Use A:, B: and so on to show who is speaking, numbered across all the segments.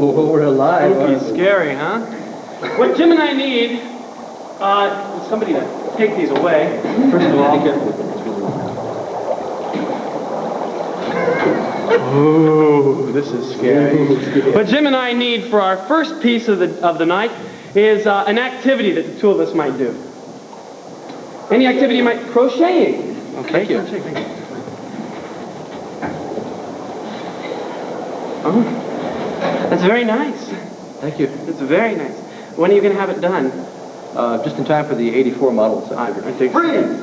A: Oh, we're alive.
B: Spooky, scary, huh? What Jim and I need, is somebody to take these away, first of all. Ooh, this is scary. What Jim and I need for our first piece of the night is an activity that the two of us might do. Any activity you might, crocheting. Okay. Thank you. Oh, that's very nice.
A: Thank you.
B: It's very nice. When are you going to have it done?
A: Just in time for the 84 models.
B: I think.
C: Freeze!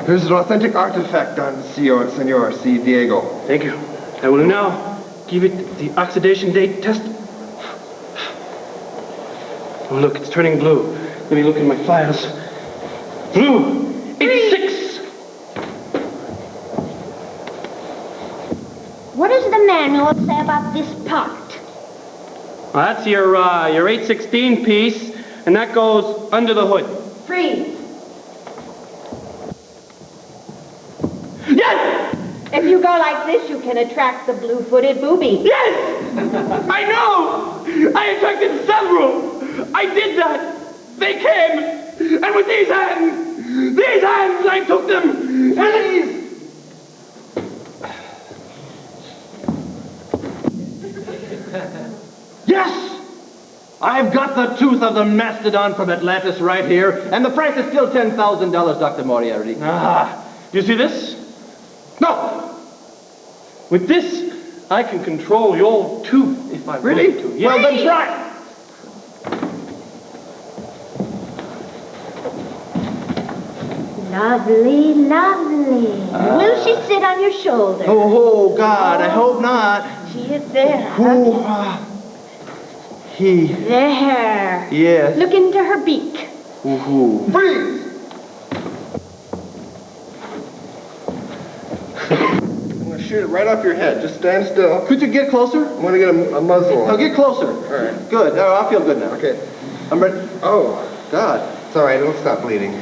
C: Here's an authentic artifact on Senor C. Diego.
B: Thank you. I will now give it the oxidation date test. Oh, look, it's turning blue. Let me look in my files. Blue! 86!
D: What does the manual say about this part?
B: Well, that's your 816 piece, and that goes under the hood.
D: Freeze.
B: Yes!
D: If you go like this, you can attract the blue-footed booby.
B: Yes! I know! I attracted several! I did that! They came! And with these hands, I took them! And
A: Yes! I've got the tooth of the mastodon from Atlantis right here, and the price is still $10,000, Dr. Moriarty.
B: Ah, you see this?
A: No!
B: With this, I can control your tooth if I want to. Yes.
A: Well, then try!
D: Lovely, lovely. Will she sit on your shoulder?
A: Oh, God, I hope not.
D: She is there.
A: Who? He.
D: There.
A: Yes.
D: Look into her beak.
A: Woo-hoo.
C: Freeze! I'm going to shoot it right off your head. Just stand still.
A: Could you get closer?
C: I'm going to get a muzzle
A: Now
C: on it.
A: get closer.
C: All right.
A: Good. Now I feel good now.
C: Okay.
A: I'm ready.
C: Oh,
A: God.
C: it's all right. It'll stop bleeding.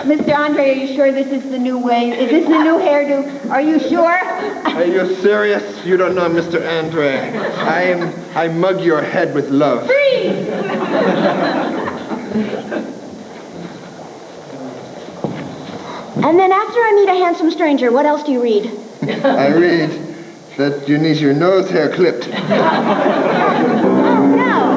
D: Mr. Andre, are you sure this is the new way? Is this the new hairdo? Are you sure?
C: Are you serious? You don't know Mr. Andre. I mug your head with love.
D: Freeze! And then after I meet a handsome stranger, what else do you read?
C: I read that you need your nose hair clipped.
D: Oh, no.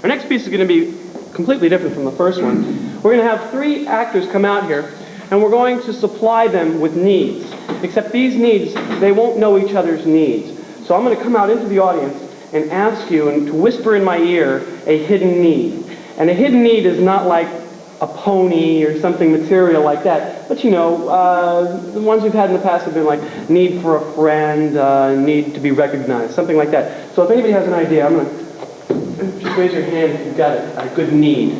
B: Our next piece is going to be completely different from the first one. We're going to have 3 actors come out here, and we're going to supply them with needs. Except these needs, they won't know each other's needs. So I'm going to come out into the audience and ask you and to whisper in my ear a hidden need. And a hidden need is not like a pony or something material like that. But you know, the ones we've had in the past have been like need for a friend, need to be recognized, something like that. So if anybody has an idea, I'm going to just raise your hand if you've got a good need.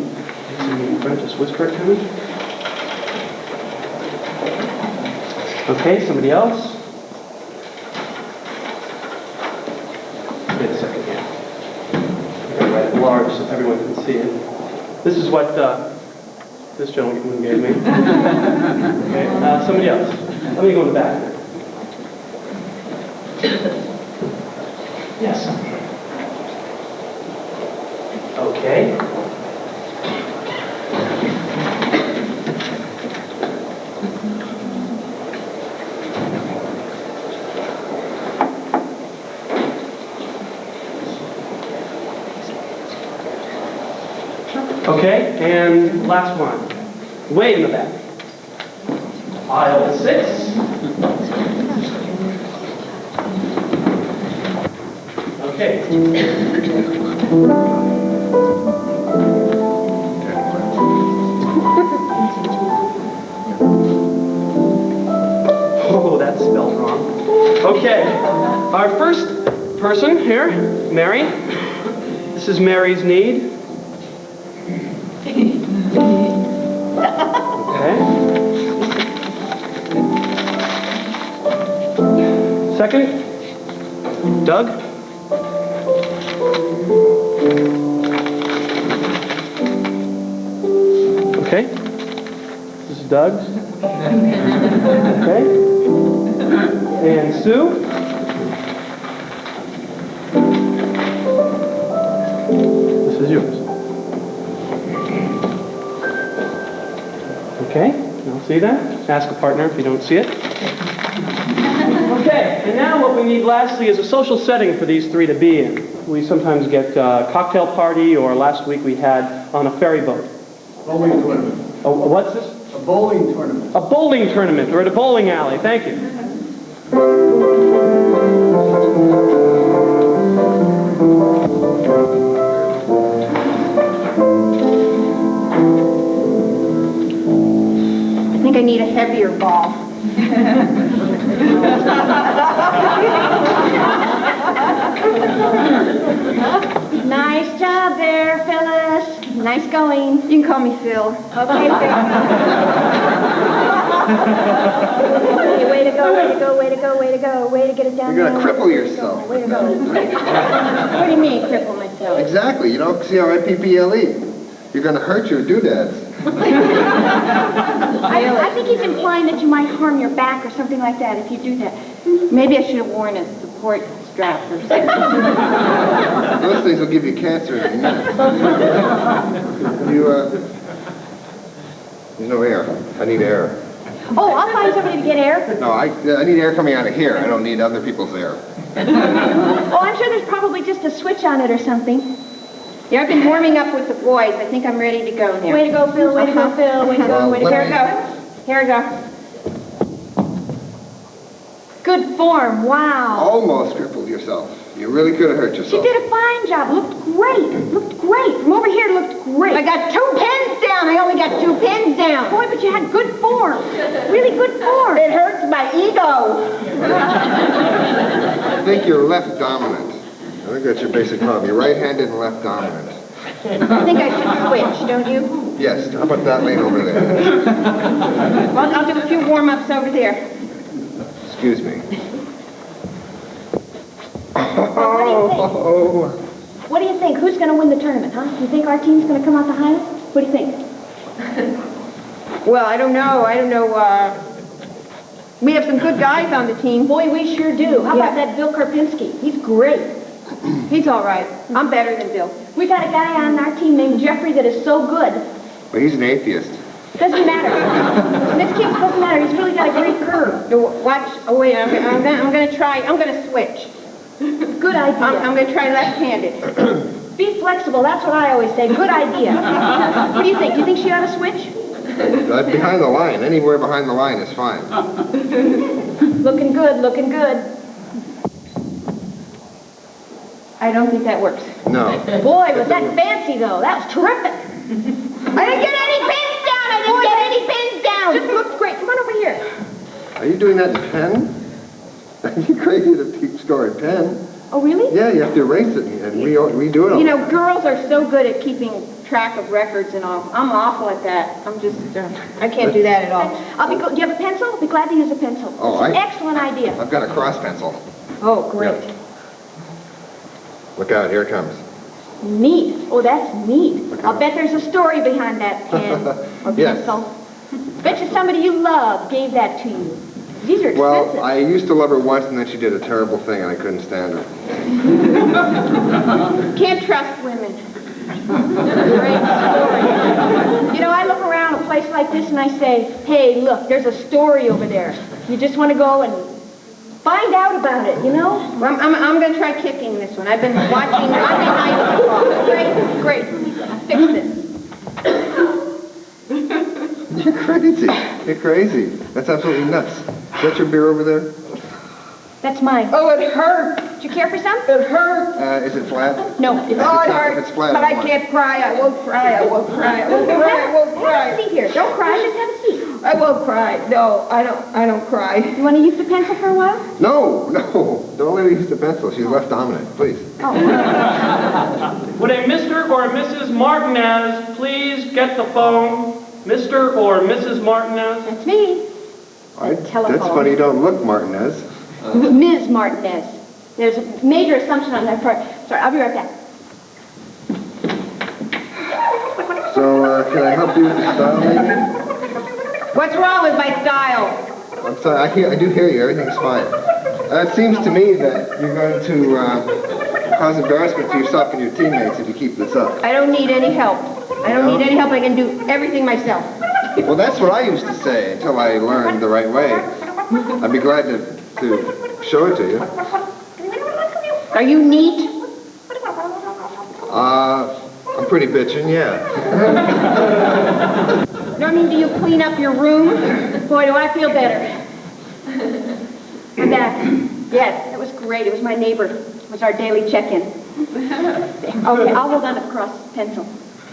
B: Just whisper it to me. Okay, somebody else? Wait a second here. I'm going to write it large so everyone can see it. This is what this gentleman gave me. Okay, somebody else. Let me go in the back. Yes. Okay. Okay, and last one. Way in the back. Aisle 6. Okay. Oh, that's spelled wrong. Okay, our first person here, Mary. This is Mary's need. Okay. Doug? Okay. This is Doug's. Okay. And Sue? This is yours. Okay, I'll see that. Ask a partner if you don't see it. Okay, and now what we need lastly is a social setting for these three to be in. We sometimes get a cocktail party, or last week we had on a ferry boat.
E: Bowling tournament.
B: What's this?
E: A bowling tournament.
B: A bowling tournament, or at a bowling alley. Thank you.
D: I think I need a heavier ball. Nice job there, Phyllis. Nice going. You can call me Phil. Okay, Phil. Hey, way to go, way to go, way to go, way to go. Way to get it down.
C: You're gonna
D: there.
C: cripple yourself.
D: Way to go. What do you mean, cripple myself?
C: Exactly. You know, C-R-I-P-P-L-E. You're gonna hurt your doodads.
D: I think he's implying that you might harm your back or something like that if you do that. Maybe I should have worn a support strap or something.
C: Those things will give you cancer in a minute. There's no air. I need air.
D: Oh, I'll find somebody to get air.
C: No, I need air coming out of here. I don't need other people's air.
D: Oh, I'm sure there's probably just a switch on it or something. Yeah, I've been warming up with the boys. I think I'm ready to go now. Way to go, Phil. Way to go, Phil. Way to go, way to go. Here we go. Here we go. Good form. Wow.
C: Almost crippled yourself. You really could have hurt
D: She
C: yourself.
D: did a fine job. Looked great. Looked great. From over here, looked great. I got 2 pins down. I only got 2 pins down. Boy, but you had good form. Really good form. It hurts my ego.
C: I think you're left dominant. I think that's your basic problem. You're right-handed and left dominant.
D: I think I should switch, don't you?
C: Yes. How about that lane over there?
D: Well, I'll do a few warm-ups over there.
C: Excuse me.
D: What do you think? Who's going to win the tournament, huh? You think our team's going to come out the highest? What do you think?
F: Well, I don't know. We have some good guys on the team.
D: Boy, we sure do. How about that Bill Karpinski? He's great.
F: He's all right. I'm better than Bill.
D: We got a guy on our team named Jeffrey that is so good.
C: Well, he's an atheist.
D: Doesn't matter. In this case, it doesn't matter. He's really got a great curve.
F: No, watch. Oh, wait. I'm going to try. I'm going to switch.
D: Good idea.
F: I'm going to try left-handed.
D: Be flexible. That's what I always say. Good idea. What do you think? Do you think she ought to switch?
C: Behind the line. Anywhere behind the line is fine.
D: Looking good. Looking good.
F: I don't think that works.
C: No.
D: Boy, was that fancy, though. That was terrific.
F: I didn't get any pins down. I didn't get any pins down.
D: Just looked great. Come on over here.
C: Are you doing that in pen? Are you crazy to keep score in pen?
D: Oh, really?
C: Yeah, you have to erase it and redo it all.
F: You know, girls are so good at keeping track of records and all. I'm awful at that. I'm just, I can't do that at all.
D: Do you have a pencil? I'll be glad to use a pencil.
C: Oh,
D: It's an excellent idea.
C: I've got a cross pencil.
F: Oh, great.
C: Yep. Look out, here it comes.
D: Neat. Oh, that's neat. I'll bet there's a story behind that pen or
C: Yes.
D: pencil. Bet you somebody you love gave that to you. These are expensive.
C: Well, I used to love her once, and then she did a terrible thing, and I couldn't stand her.
F: Can't trust women.
D: Great story. You know, I look around a place like this and I say, hey, look, there's a story over there. You just want to go and find out about it, you know?
F: Well, I'm going to try kicking this one. I've been watching Monday Night Football. Great. Fix this.
C: You're crazy. You're crazy. That's absolutely nuts. Is that your beer over there?
D: That's mine.
F: Oh, it hurt.
D: Do you care for some?
F: It hurt.
C: Is it flat?
D: No.
F: Oh, it
C: If
F: hurts.
C: it's flat,
F: But
C: I
F: I
C: want it.
F: can't cry. I won't cry. I won't cry. I won't cry. I won't
D: Have a
F: cry.
D: seat here. Don't cry. Just have a seat.
F: I won't cry. No, I don't cry.
D: You want to use the pencil for a while?
C: No. Don't let her use the pencil. She's left dominant, please.
B: Would a Mr. or a Mrs. Martinez please get the phone? Mr. or Mrs. Martinez?
D: That's me.
C: That's
D: telephone.
C: funny. You don't look Martinez.
D: Ms. Martinez. There's a major assumption on that part. Sorry, I'll be right back.
C: So, can I help you with the style, maybe?
F: What's wrong with my style?
C: I'm sorry, I do hear you. Everything's fine. It seems to me that you're going to cause embarrassment for yourself and your teammates if you keep this up.
F: I don't need any help. I don't need any help. I can do everything myself.
C: Well, that's what I used to say until I learned the right way. I'd be glad to show it to you.
F: Are you neat?
C: I'm pretty bitchin', yeah.
F: No, I mean, do you clean up your room?
D: Boy, do I feel better. I'm back.
F: Yes, it was great. It was my neighbor. It was our daily check-in.
D: Okay, I'll hold on to the cross pencil.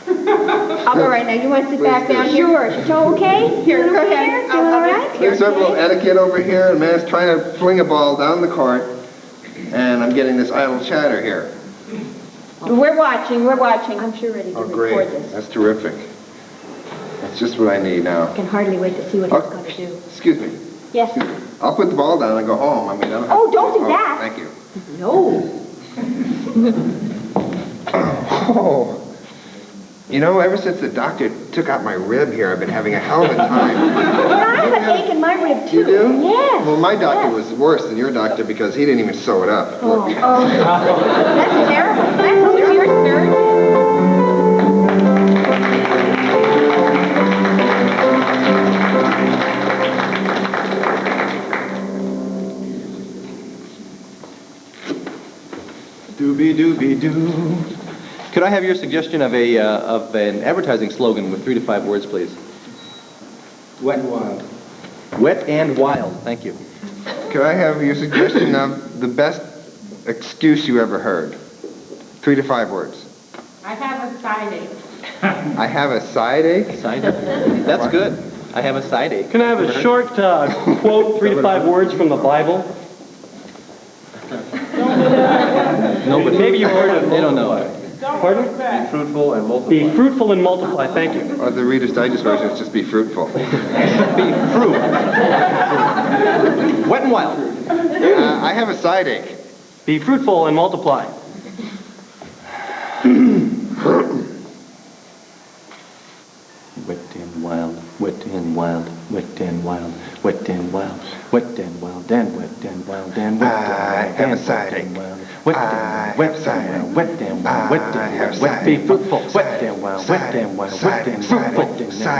F: I'll go right now. You want to sit back down here?
D: Sure. So, okay?
F: Here, go ahead.
D: Feeling all right?
C: There's several etiquette over here, and man's trying to fling a ball down the court, and I'm getting this idle chatter here.
F: We're watching.
D: I'm sure ready to
C: Oh,
D: record
C: great.
D: this.
C: That's terrific. That's just what I need now.
D: I can hardly wait to see what he's going to do.
C: Excuse me.
D: Yes.
C: I'll put the ball down and go home. I mean, I don't have
D: Oh,
C: to
D: don't
C: stay
D: do
C: home.
D: that.
C: Thank you.
D: No.
C: Oh. You know, ever since the doctor took out my rib here, I've been having a hell of a time.
D: Well, I have an ache in my rib, too.
C: You do?
D: Yes.
C: Well, my doctor was worse than your doctor because he didn't even sew it up.
D: Oh. That's terrible. That's your spirit.
A: Doobie-doobie-doo. Could I have your suggestion of an advertising slogan with 3 to 5 words, please?
E: Wet and wild.
A: Wet and wild. Thank you.
C: Could I have your suggestion of the best excuse you ever heard? 3 to 5 words.
F: I have a side ache.
C: I have a side ache?
A: Side ache. That's good. I have a side ache.
B: Can I have a short quote, 3 to 5 words from the Bible?
A: Nobody.
B: Maybe you've heard of
A: They don't know.
B: Pardon?
E: Be fruitful and multiply.
B: Be fruitful and multiply. Thank you.
C: Or the Reader's Digest version is just be fruitful.
A: Be fruit. Wet and wild.
C: I have a side ache.
B: Be fruitful and multiply.
A: Wet and wild. Wet and wild. Wet and wild. Wet and wild. Wet and wild. And wet and wild. And wet and wild.
C: I have a side ache.
A: Wet and wild. Wet and wild. Wet and wild. Wet and wild. Wet. Be fruitful. Wet and wild. Wet and wild. Wet and fruitful.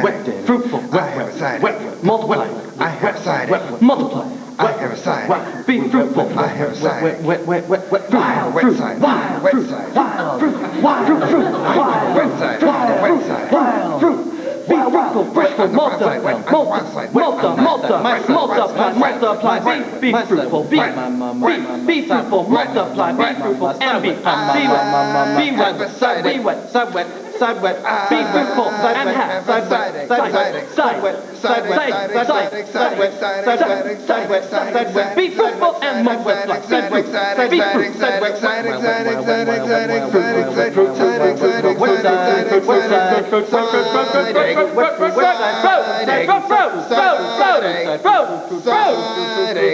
A: Wet and fruitful. Wet. Multiply.
C: I have a side ache.
A: Multiply.
C: I have a side ache.
A: Be fruitful.
C: I have a side ache.
A: Wet.
C: Wet side.
A: Wild.
C: Wet
A: Fruit.
C: side.
A: Wild. Fruit. Wild. Fruit. Fruit. Wild.
C: Wet side. Wet side.
A: Wild. Fruit. Be fruitful. Fruitful. Multiply. Multiply. Be fruitful. Be fruitful. Multiply. Be fruitful. And be wet. Side wet. Be fruitful. And have. Side wet. Be fruitful and multiply. Be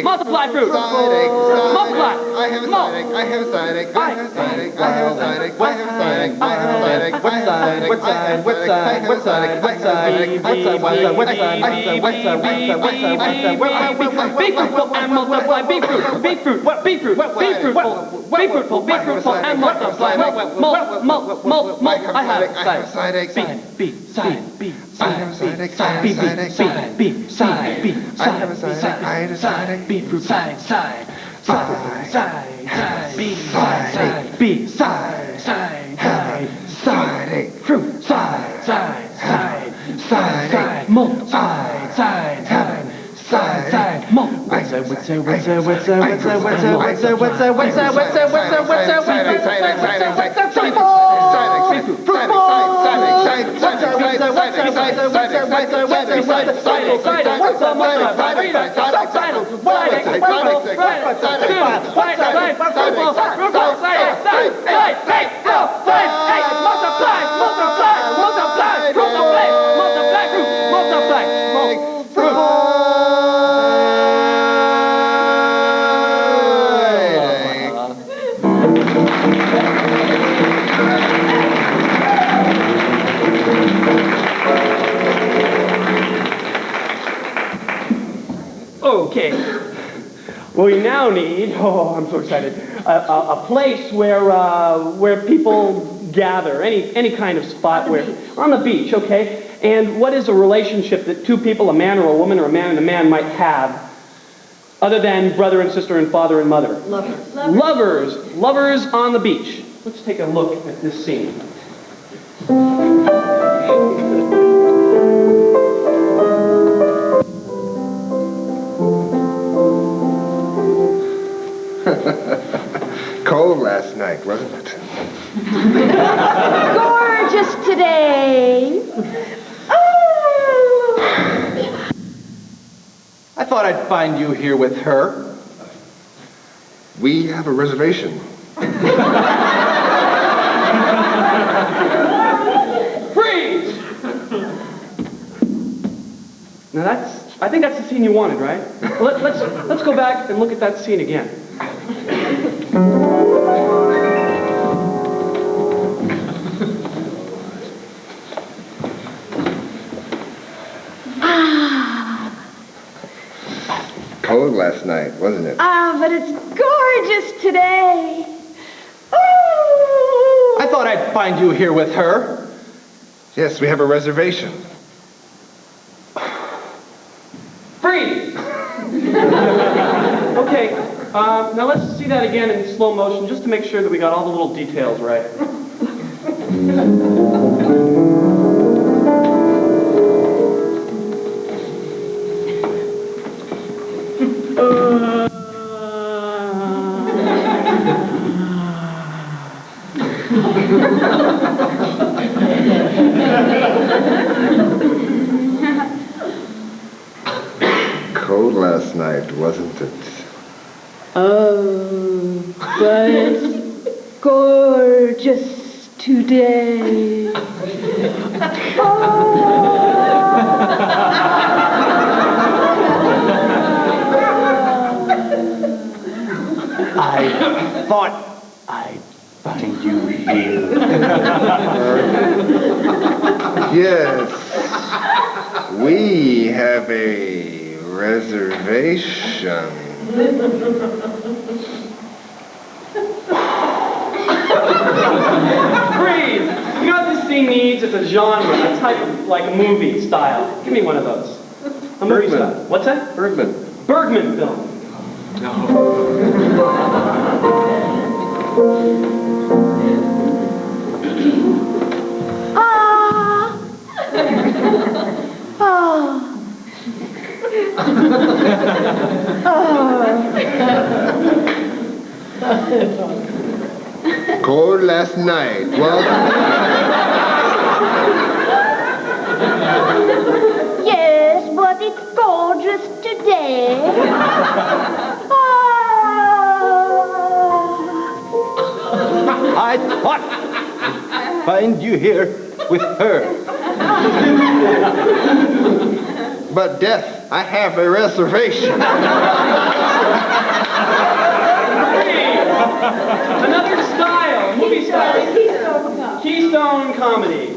A: multiply fruit. Multiply.
C: I have a side ache. I have a side ache. I have a side ache. I have a side ache. I have a side ache. I have a side ache. What side? What side? What side? What side? What side?
B: Be fruitful and multiply. Be fruit. Be fruit. Be fruit. Be fruitful. Be fruitful. Be fruitful and multiply. I have a side ache. Be side. Be
C: I have a side ache. I have a side ache.
B: Be side. Be
C: I have a side ache. I had a side ache.
B: Be fruit. Side. Be side. Be side.
C: Side ache.
B: Fruit. Side. Multiply. Side. Okay. We now need, oh, I'm so excited, a place where people gather, any kind of spot where, on the beach, okay? And what is a relationship that two people, a man or a woman or a man and a man, might have other than brother and sister and father and mother?
F: Lovers.
B: Lovers on the beach. Let's take a look at this scene.
C: Cold last night, wasn't it?
D: Gorgeous today. Oh.
A: I thought I'd find you here with her.
C: We have a reservation.
B: Freeze! Now I think that's the scene you wanted, right? Well, let's go back and look at that scene again.
C: Cold last night, wasn't it?
D: But it's gorgeous today. Ooh.
A: I thought I'd find you here with her.
C: Yes, we have a reservation.
B: Freeze! Okay, now let's see that again in slow motion just to make sure that we got all the little details right.
C: Cold last night, wasn't it?
D: Oh, but it's gorgeous today.
A: I thought I'd find you here.
C: Yes. We have a reservation.
B: Freeze! You know what this scene needs? It's a genre, a type of, like, movie style. Give me one of those. A movie
E: Bergman.
B: style. What's that?
E: Bergman.
B: Bergman film.
C: Cold last night, wasn't
D: Yes, but it's gorgeous today.
A: I thought I'd find you here with her.
C: it? But Death, I have a reservation.
B: Another style, movie style. Keystone comedy.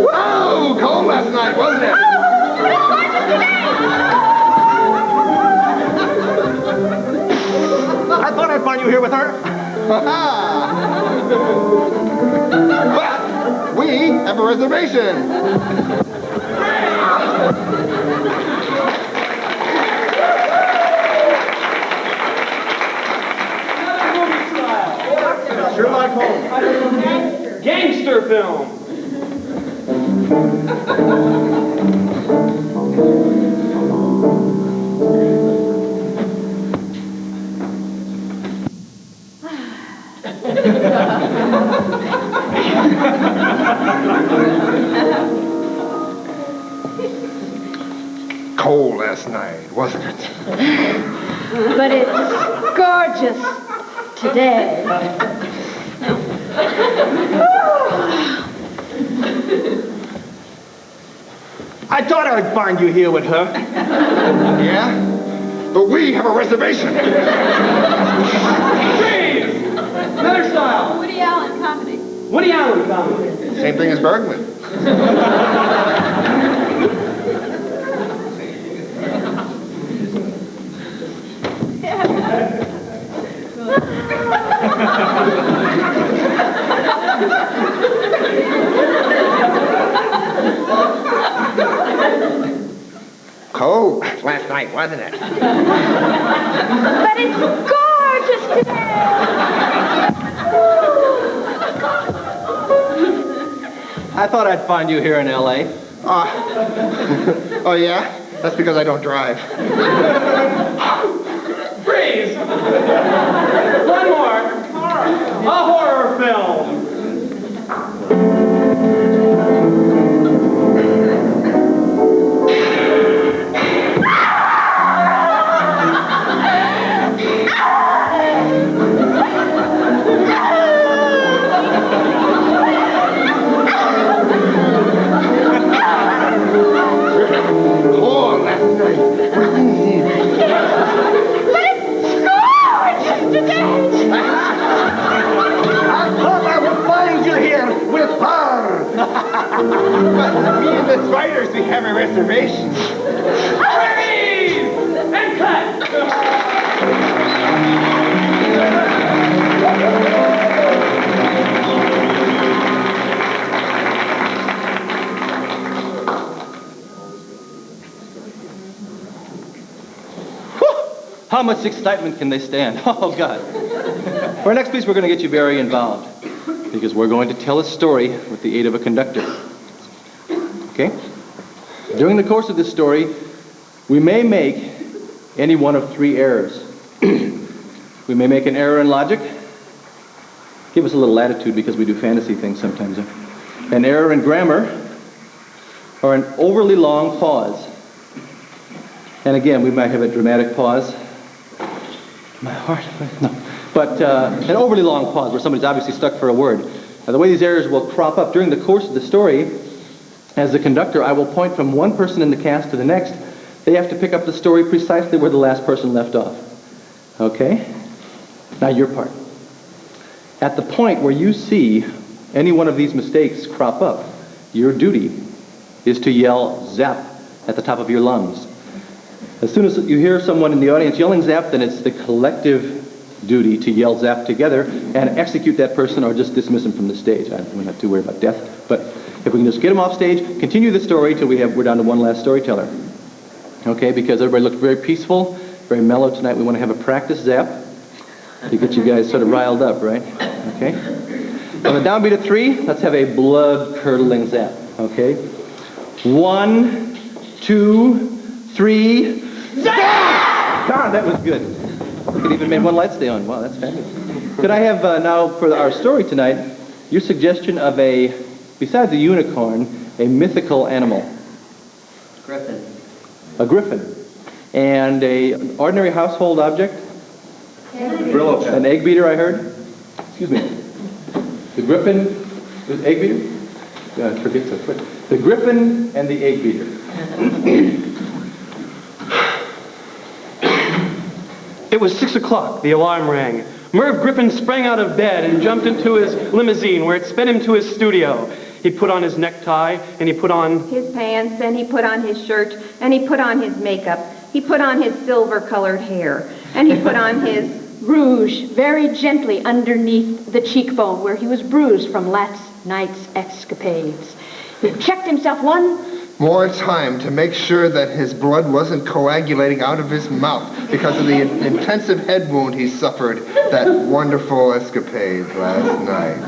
C: Whoa! Cold last night, wasn't it?
A: I thought I'd find you here with her.
C: But we have a reservation.
B: Another movie style.
A: Sherlock Holmes.
B: Gangster film.
C: Cold last night, wasn't it?
D: But it's gorgeous today.
A: I thought I'd find you here with her.
C: Yeah? But we have a reservation.
B: Freeze! Another style.
F: Woody Allen comedy.
C: Same thing as Bergman. Cold last night, wasn't it?
D: But it's gorgeous today.
A: I thought I'd find you here in L.A.
C: Oh, yeah? That's because I don't drive.
B: Freeze! One more. A horror film.
C: Me and the spiders, we have a reservation.
B: Freeze! And cut!
A: How much excitement can they stand? Oh, God. For our next piece, we're going to get you very involved because we're going to tell a story with the aid of a conductor. Okay? During the course of this story, we may make any one of three errors. We may make an error in logic. Give us a little latitude because we do fantasy things sometimes. An error in grammar, or an overly long pause. And again, we might have a dramatic pause. My heart, no. But an overly long pause where somebody's obviously stuck for a word. Now, the way these errors will crop up during the course of the story, as the conductor, I will point from one person in the cast to the next. They have to pick up the story precisely where the last person left off. Okay? Now your part. At the point where you see any one of these mistakes crop up, your duty is to yell zap at the top of your lungs. As soon as you hear someone in the audience yelling zap, then it's the collective duty to yell zap together and execute that person or just dismiss them from the stage. We're not too worried about death, but if we can just get them off stage, continue the story till we're down to one last storyteller. Okay, because everybody looked very peaceful, very mellow tonight. We want to have a practice zap to get you guys sort of riled up, right? Okay? On the downbeat of 3, let's have a blood-curdling zap. Okay? 1, 2, 3, zap! God, that was good. You could even make one light stay on. Wow, that's fabulous. Could I have now, for our story tonight, your suggestion of besides a unicorn, a mythical animal?
E: Griffin.
A: A griffin. And an ordinary household object?
E: Brillo pen.
A: An egg beater, I heard? Excuse me. The griffin, the egg beater? God, I forget so quick. The griffin and the egg beater.
B: It was 6 o'clock. The alarm rang. Merv Griffin sprang out of bed and jumped into his limousine where it sped him to his studio. He put on his necktie and he put on
F: His pants, and he put on his shirt, and he put on his makeup. He put on his silver-colored hair, and he put on his
D: Rouge very gently underneath the cheekbone where he was bruised from last night's escapades. He checked himself one
C: more time to make sure that his blood wasn't coagulating out of his mouth because of the intensive head wound he suffered that wonderful escapade last night.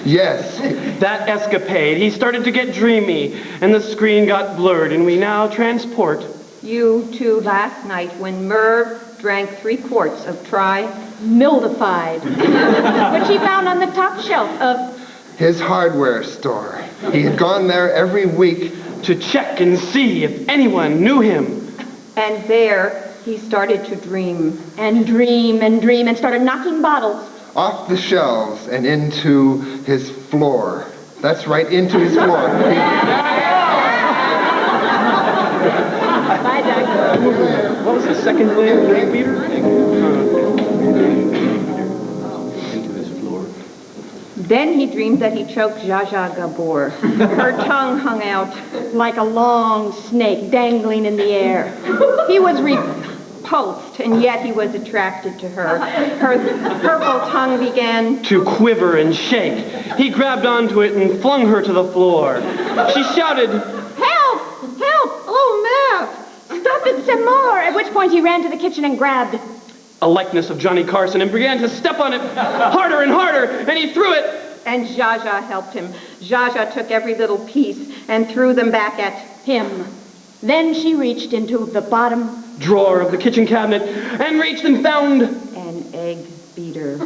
C: Yes.
B: that escapade. He started to get dreamy, and the screen got blurred, and we now transport
F: you to last night when Merv drank 3 quarts of
D: mildified, which he found on the top shelf of
C: his hardware store. He had gone there every week
B: to check and see if anyone knew him.
F: And there he started to dream.
D: and dream and dream and started knocking bottles.
C: off the shelves and into his floor. That's right, into his floor.
D: Bye, Doug.
B: What was the second name? Egg beater?
A: Into his floor.
F: Then he dreamed that he choked Zsa Zsa Gabor. Her tongue hung out
D: Like a long snake dangling in the air.
F: He was repulsed, and yet he was attracted to her. Her purple tongue began
B: To quiver and shake. He grabbed onto it and flung her to the floor. She shouted,
D: Help! Help! Oh, Merv! Stop it some more! At which point he ran to the kitchen and grabbed
B: a likeness of Johnny Carson, and began to step on it harder and harder, and he threw it.
F: And Zsa Zsa helped him. Zsa Zsa took every little piece and threw them back at
D: him. Then she reached into the bottom
B: Drawer of the kitchen cabinet and reached and found
F: an egg beater.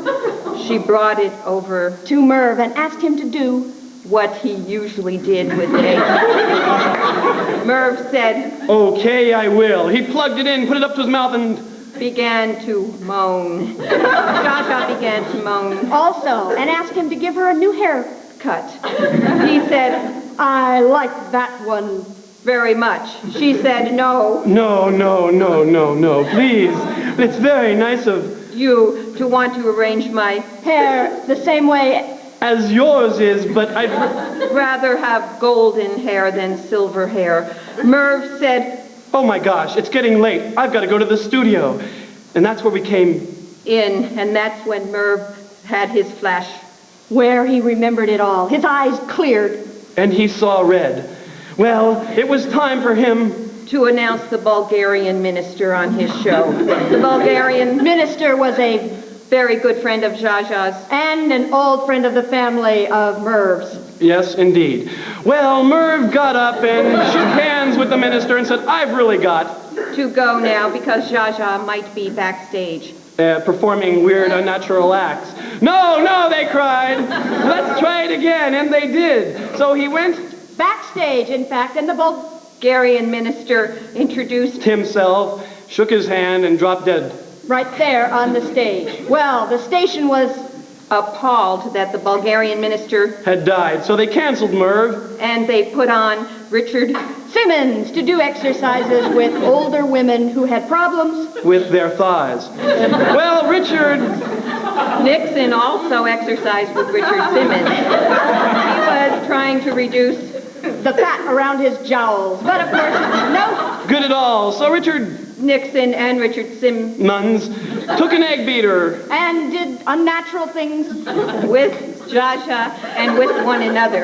F: She brought it over
D: to Merv and asked him to do
F: what he usually did with eggs. Merv said,
B: okay, I will. He plugged it in, put it up to his mouth, and
F: began to moan. Zsa Zsa began to moan
D: also and asked him to give her a new haircut.
F: He said,
D: I like that one.
F: very much. She said, no.
B: No, please. It's very nice of
F: You to want to arrange my
D: Hair the same way.
B: as yours is, but I'd
F: rather have golden hair than silver hair. Merv said,
B: oh my gosh, it's getting late. I've got to go to the studio. And that's where we came.
F: and that's when Merv had his flash.
D: Where he remembered it all. His eyes cleared.
B: And he saw red. Well, it was time for him
F: To announce the Bulgarian minister on his show. The Bulgarian
D: Minister was a
F: very good friend of Zsa Zsa's.
D: and an old friend of the family of Merv's.
B: Yes, indeed. Well, Merv got up and shook hands with the minister and said, I've really got
F: To go now because Zsa Zsa might be backstage.
B: performing weird, unnatural acts. No, they cried. Let's try it again. And they did. So he went
D: Backstage, in fact, and the
F: Bulgarian minister introduced
B: himself, shook his hand, and dropped dead.
D: right there on the stage. Well, the station was
F: appalled that the Bulgarian minister,
B: Had died. So they canceled Merv.
F: and they put on Richard
D: Simmons to do exercises with older women who had problems.
B: With their thighs. Well, Richard,
F: Nixon also exercised with Richard Simmons. He was trying to reduce
D: The fat around his jowls. But of course, no.
B: good at all. So Richard
F: Nixon and Richard Simmons
B: Nuns took an egg beater.
D: And did unnatural things.
F: with Zsa Zsa and with one another.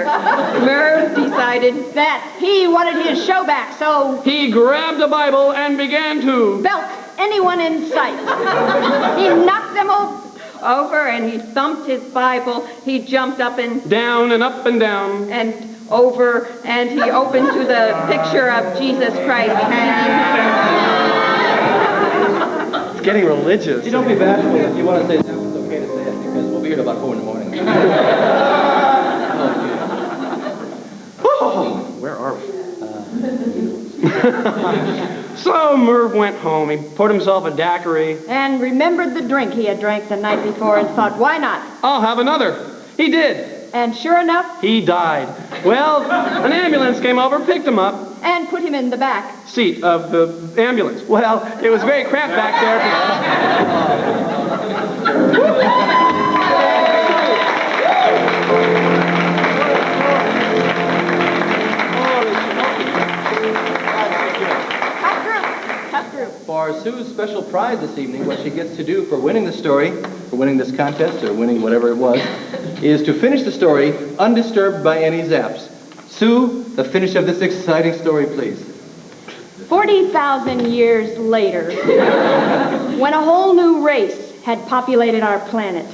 F: Merv decided
D: That he wanted his show back, so
B: He grabbed a Bible and began to
D: belt anyone in sight. He knocked them
F: over and he thumped his Bible. He jumped up and
B: down and up and down.
F: over, and he opened to the picture of Jesus Christ hanging.
B: It's getting religious.
A: You don't be bashful. If you want to say that, it's okay to say it because we'll be here till about 4 in the morning.
B: Oh, where are we? So Merv went home. He poured himself a daiquiri.
D: and remembered the drink he had drank the night before and thought, why not?
B: I'll have another. He did.
D: And sure enough,
B: He died. Well, an ambulance came over, picked him up,
D: and put him in the back.
B: seat of the ambulance. Well, it was very cramped back there.
D: Tough group.
A: For Sue's special prize this evening, what she gets to do for winning the story, for winning this contest, or winning whatever it was, is to finish the story undisturbed by any zaps. Sue, the finish of this exciting story, please.
D: 40,000 years later, when a whole new race had populated our planet,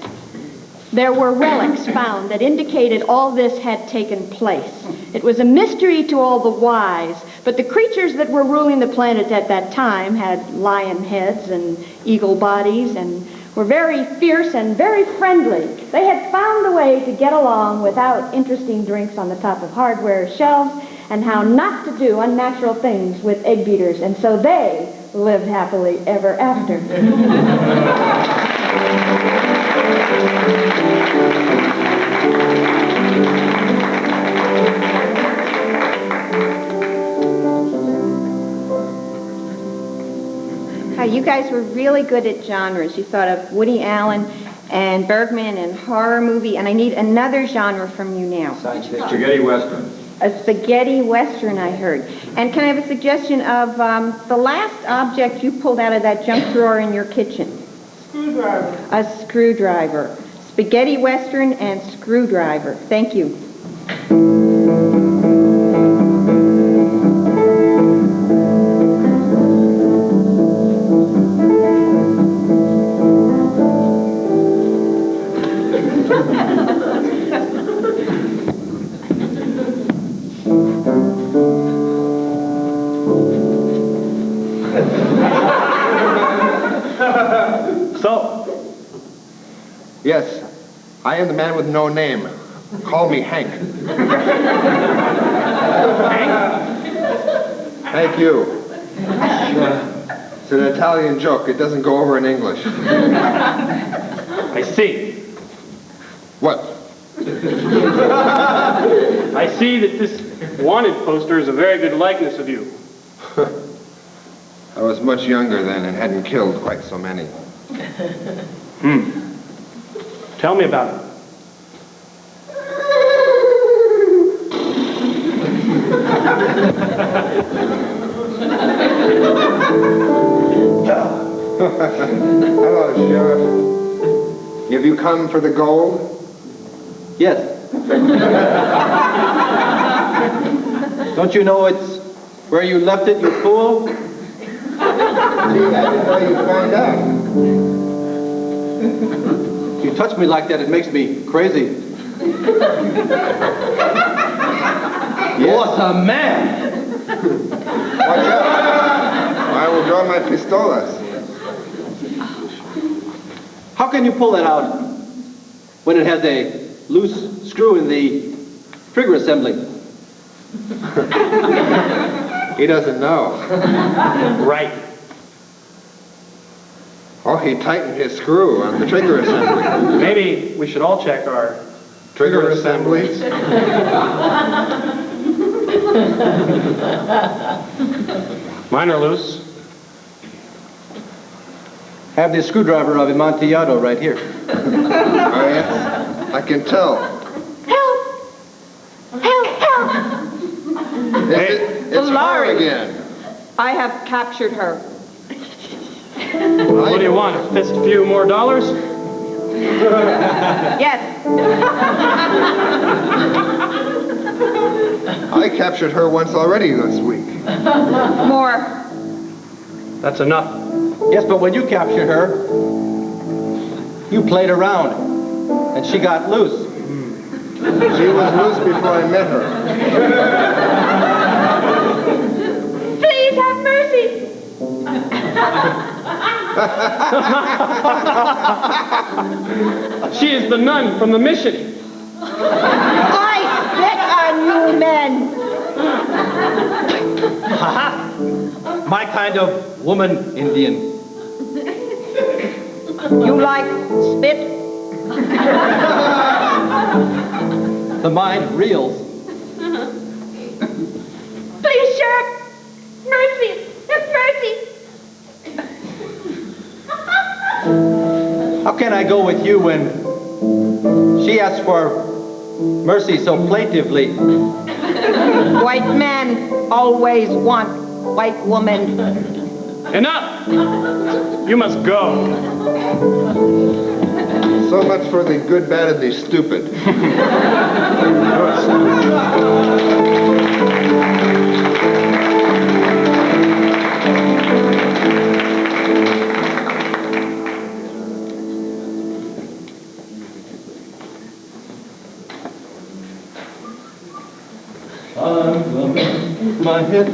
D: there were relics found that indicated all this had taken place. It was a mystery to all the wise, but the creatures that were ruling the planet at that time had lion heads and eagle bodies and were very fierce and very friendly. They had found a way to get along without interesting drinks on the top of hardware shelves and how not to do unnatural things with egg beaters, and so they lived happily ever after.
F: You guys were really good at genres. You thought of Woody Allen and Bergman and horror movie, and I need another genre from you now.
E: Spaghetti Western.
F: A spaghetti western, I heard. And can I have a suggestion of the last object you pulled out of that junk drawer in your kitchen?
B: Screwdriver.
F: A screwdriver. Spaghetti western and screwdriver. Thank you.
C: Yes, I am the man with no name. Call me Hank.
B: Hank?
C: Thank you. It's an Italian joke. It doesn't go over in English.
B: I see.
C: What?
B: I see that this wanted poster is a very good likeness of you.
C: I was much younger then and hadn't killed quite so many.
B: Tell me about it.
C: Hello, Sheriff. Have you come for the gold?
A: Yes. Don't you know it's where you left it, you fool?
C: Gee, I didn't know you'd find out.
A: You touch me like that, it makes me crazy. What a man!
C: Watch out. I will draw my pistolas.
A: How can you pull that out when it has a loose screw in the trigger assembly?
C: He doesn't know.
B: Right.
C: Oh, he tightened his screw on the trigger assembly.
B: Maybe we should all check our
C: Trigger assemblies?
B: Mine are loose.
A: Have the screwdriver of Amontillado right here.
C: Oh, yes. I can tell.
F: Help! Help! Help!
C: It's her
F: Larry.
C: again.
F: I have captured her.
B: What do you want? A few more dollars?
F: Yes.
C: I captured her once already this week.
F: More.
B: That's enough.
A: Yes, but when you captured her, you played around, and she got loose.
C: She was loose before I met her.
F: Please have mercy.
B: She is the nun from the mission.
F: I spit on you men.
A: My kind of woman Indian.
F: You like spit?
A: The mind reels.
F: Please, Sheriff. Mercy. Have mercy.
A: How can I go with you when she asks for mercy so plaintively?
F: White men always want white woman.
B: Enough! You must go.
C: So much for the good, bad, and the stupid.
A: My head.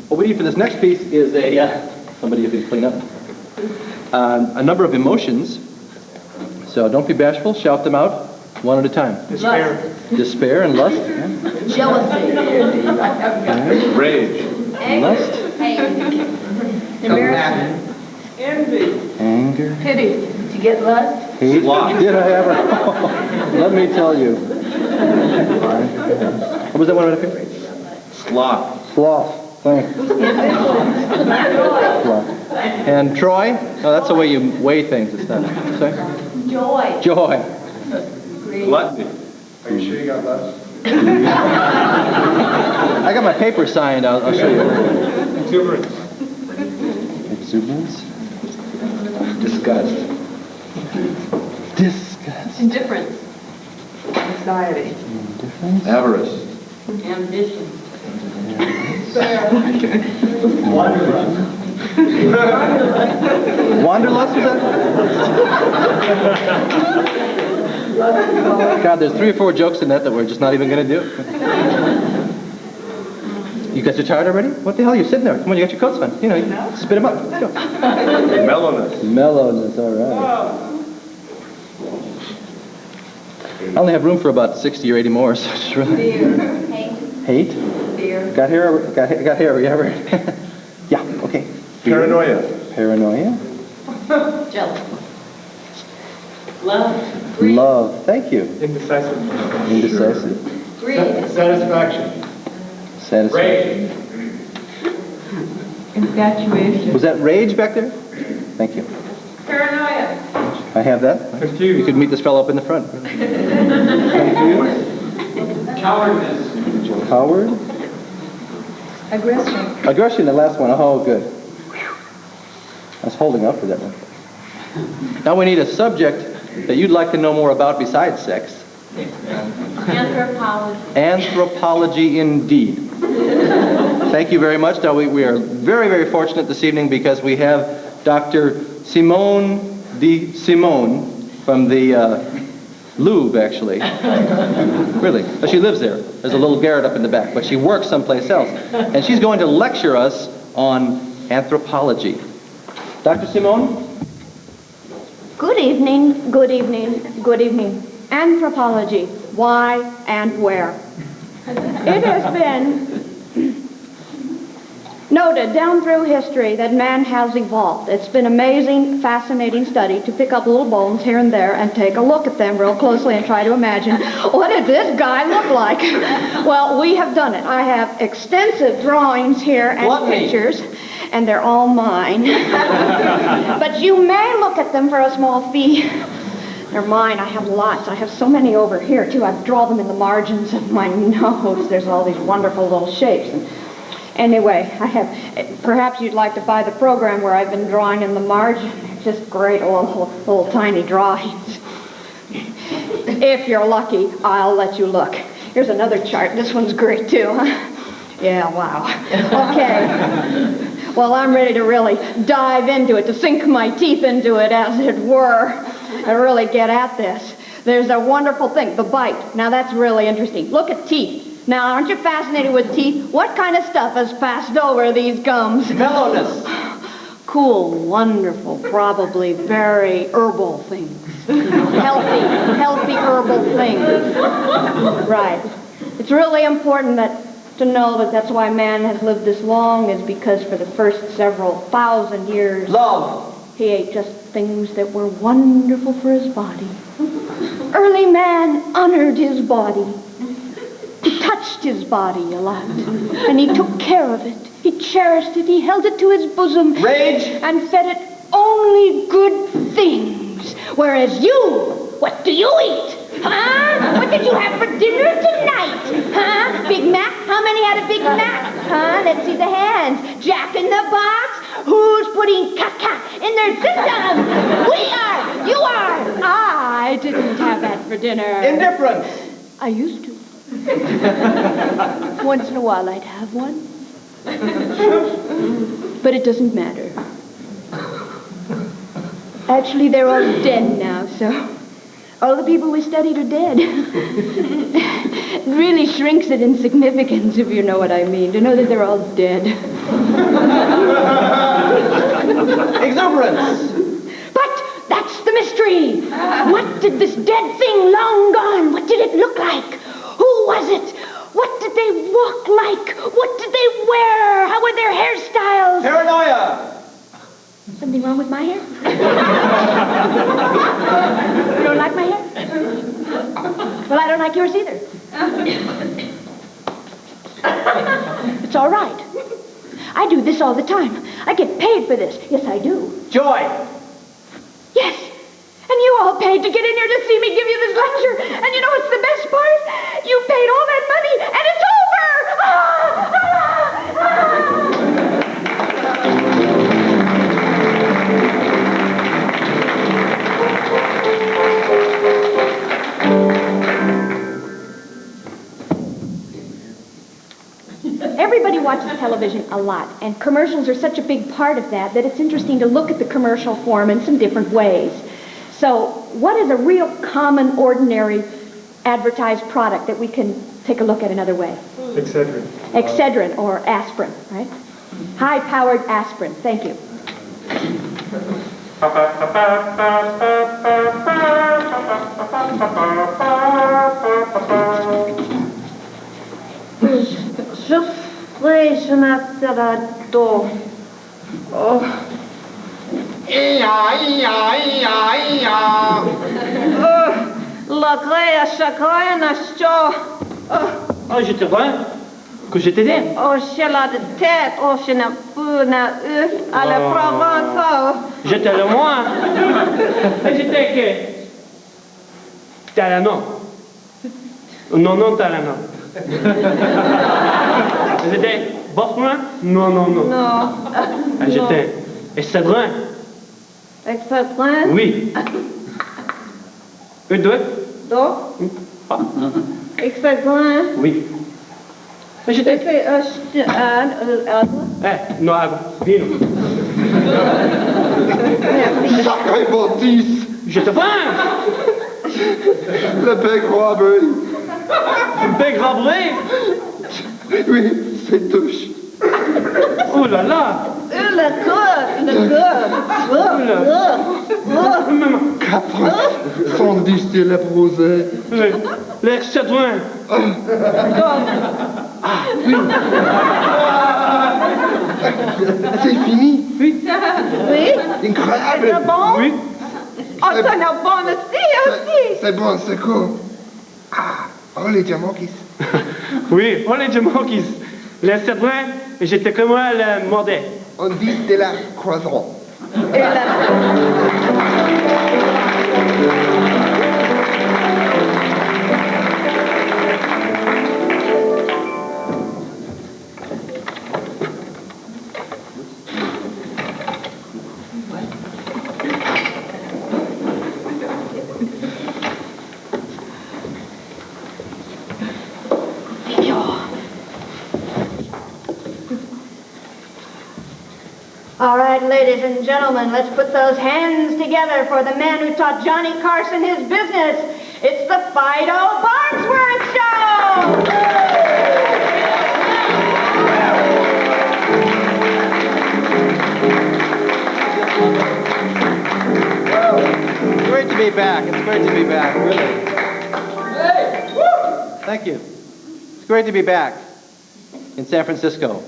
A: What we need for this next piece is somebody who can clean up. A number of emotions. So don't be bashful. Shout them out one at a time.
B: Despair.
A: Despair and lust. Yeah.
D: Jealousy.
E: Rage.
A: Lust.
D: Embarrassment.
A: Anger.
D: Pity. Did you get lust?
A: Hate.
E: Sloth.
A: Did I ever? Let me tell you. What was that one right up here?
E: Sloth.
A: Sloth. Thanks. Sloth. And Troy? No, that's the way you weigh things. It's not. Sorry?
D: Joy.
A: Joy.
E: Gluttony.
C: Are you sure you got less?
A: I got my paper signed. I'll show you.
E: Exuberance.
A: Exuberance?
C: Disgust.
A: Disgust.
G: Indifference. Anxiety.
A: Indifference.
E: Avarice.
G: Ambition.
A: Wanderlust, was that? God, there's 3 or 4 jokes in that we're just not even going to do. You guys are tired already? What the hell? You're sitting there. Come on, you got your coats on. You know, spit them up. Let's go.
E: Mellowness.
A: Mellowness, all right. I only have room for about 60 or 80 more, so it's really...
G: Fear.
A: Hate?
G: Fear.
A: Got hair, yeah, right. Yeah, okay.
E: Paranoia.
A: Paranoia.
G: Jealous. Love. Greed.
A: Love, thank you.
E: Indecisive.
A: Indecisive.
G: Greed.
E: Satisfaction.
A: Satisfaction.
G: Infatuation.
A: Was that rage back there? Thank you.
G: Paranoia.
A: I have that.
E: Confused.
A: You could meet this fellow up in the front. Confused.
E: Cowardness.
A: Coward.
G: Aggression.
A: Aggression, the last one. Oh, good. I was holding up for that one. Now we need a subject that you'd like to know more about besides sex.
G: Anthropology.
A: Anthropology, indeed. Thank you very much. Now we are very, very fortunate this evening because we have Dr. Simone de Simone from the Louvre, actually. Really. But she lives there. There's a little garret up in the back, but she works someplace else. And she's going to lecture us on anthropology. Dr. Simone?
D: Good evening, good evening, good evening. Anthropology, why and where? It has been noted down through history that man has evolved. It's been amazing, fascinating study to pick up little bones here and there and take a look at them real closely and try to imagine, what did this guy look like? Well, we have done it. I have extensive drawings here and pictures, and they're all mine. But you may look at them for a small fee. They're mine. I have lots. I have so many over here, too. I draw them in the margins of my notes. There's all these wonderful little shapes. And anyway, I have, perhaps you'd like to buy the program where I've been drawing in the margin. Just great little tiny drawings. If you're lucky, I'll let you look. Here's another chart. This one's great, too, huh? Yeah, wow. Okay. Well, I'm ready to really dive into it, to sink my teeth into it, as it were, and really get at this. There's a wonderful thing, the bite. Now, that's really interesting. Look at teeth. Now, aren't you fascinated with teeth? What kind of stuff has passed over these gums?
A: Mellowness.
D: Cool, wonderful, probably very herbal things. Healthy herbal things. Right. It's really important to know that that's why man has lived this long, is because for the first several thousand years,
A: Love.
D: he ate just things that were wonderful for his body. Early man honored his body. He touched his body a lot, and he took care of it. He cherished it. He held it to his bosom.
A: Rage.
D: And fed it only good things. Whereas you, what do you eat? Huh? What did you have for dinner tonight? Huh? Big Mac? How many had a Big Mac? Huh? Let's see the hands. Jack in the Box? Who's putting caca in their system? We are. You are. I didn't have that for dinner.
A: Indifference.
D: I used to. Once in a while I'd have one. But it doesn't matter. Actually, they're all dead now, so all the people we studied are dead. It really shrinks it in significance, if you know what I mean, to know that they're all dead.
A: Exuberance.
D: But that's the mystery. What did this dead thing long gone, what did it look like? Who was it? What did they walk like? What did they wear? How were their hairstyles?
A: Paranoia.
D: Something wrong with my hair? You don't like my hair? Well, I don't like yours either. It's all right. I do this all the time. I get paid for this. Yes, I do.
A: Joy.
D: You all paid to get in here to see me give you this lecture. And you know what's the best part? You paid all that money, and it's over! Everybody watches television a lot, and commercials are such a big part of that it's interesting to look at the commercial form in some different ways. So, what is a real common, ordinary advertised product that we can take a look at another way?
B: Excedrin.
D: Excedrin, or aspirin, right? High-powered aspirin. Thank you.
F: Je m'appelle Do. Oh. La grée chagrin
B: Oh, je te vois. Que je t'aide.
F: Oh, j'ai la tête, oh, je n'ai plus à la Provence.
B: J'étais le moi. Et j'étais que... Talano. Non, Talano. J'étais Bosman. Non.
F: Non.
B: J'étais Excedrin.
F: Excedrin?
B: Oui. Deux.
F: Do? Excedrin?
B: Oui. J'étais... Non, vino.
C: Sacré bâtisse!
B: Je te prends.
C: Le bec robbery!
B: Big robbery.
C: Oui, c'est douche.
B: Oh là là.
F: Le cœur.
B: Maman.
C: 70 de la brosée.
B: L'excedrin.
C: C'est fini?
F: Oui?
C: Incroyable!
F: C'est bon?
B: Oui.
F: Oh, ça n'a bon aussi.
C: C'est bon, c'est cool. Ah, oh les diamants.
B: Oui, on est de Monkeys. L'excedrin, j'étais comme moi le mordet.
C: On dit de la croissant.
F: Et la...
D: All right, ladies and gentlemen, let's put those hands together for the man who taught Johnny Carson his business. It's the Fido Barnsworth Show!
A: It's great to be back. It's great to be back, really. Thank you. It's great to be back in San Francisco.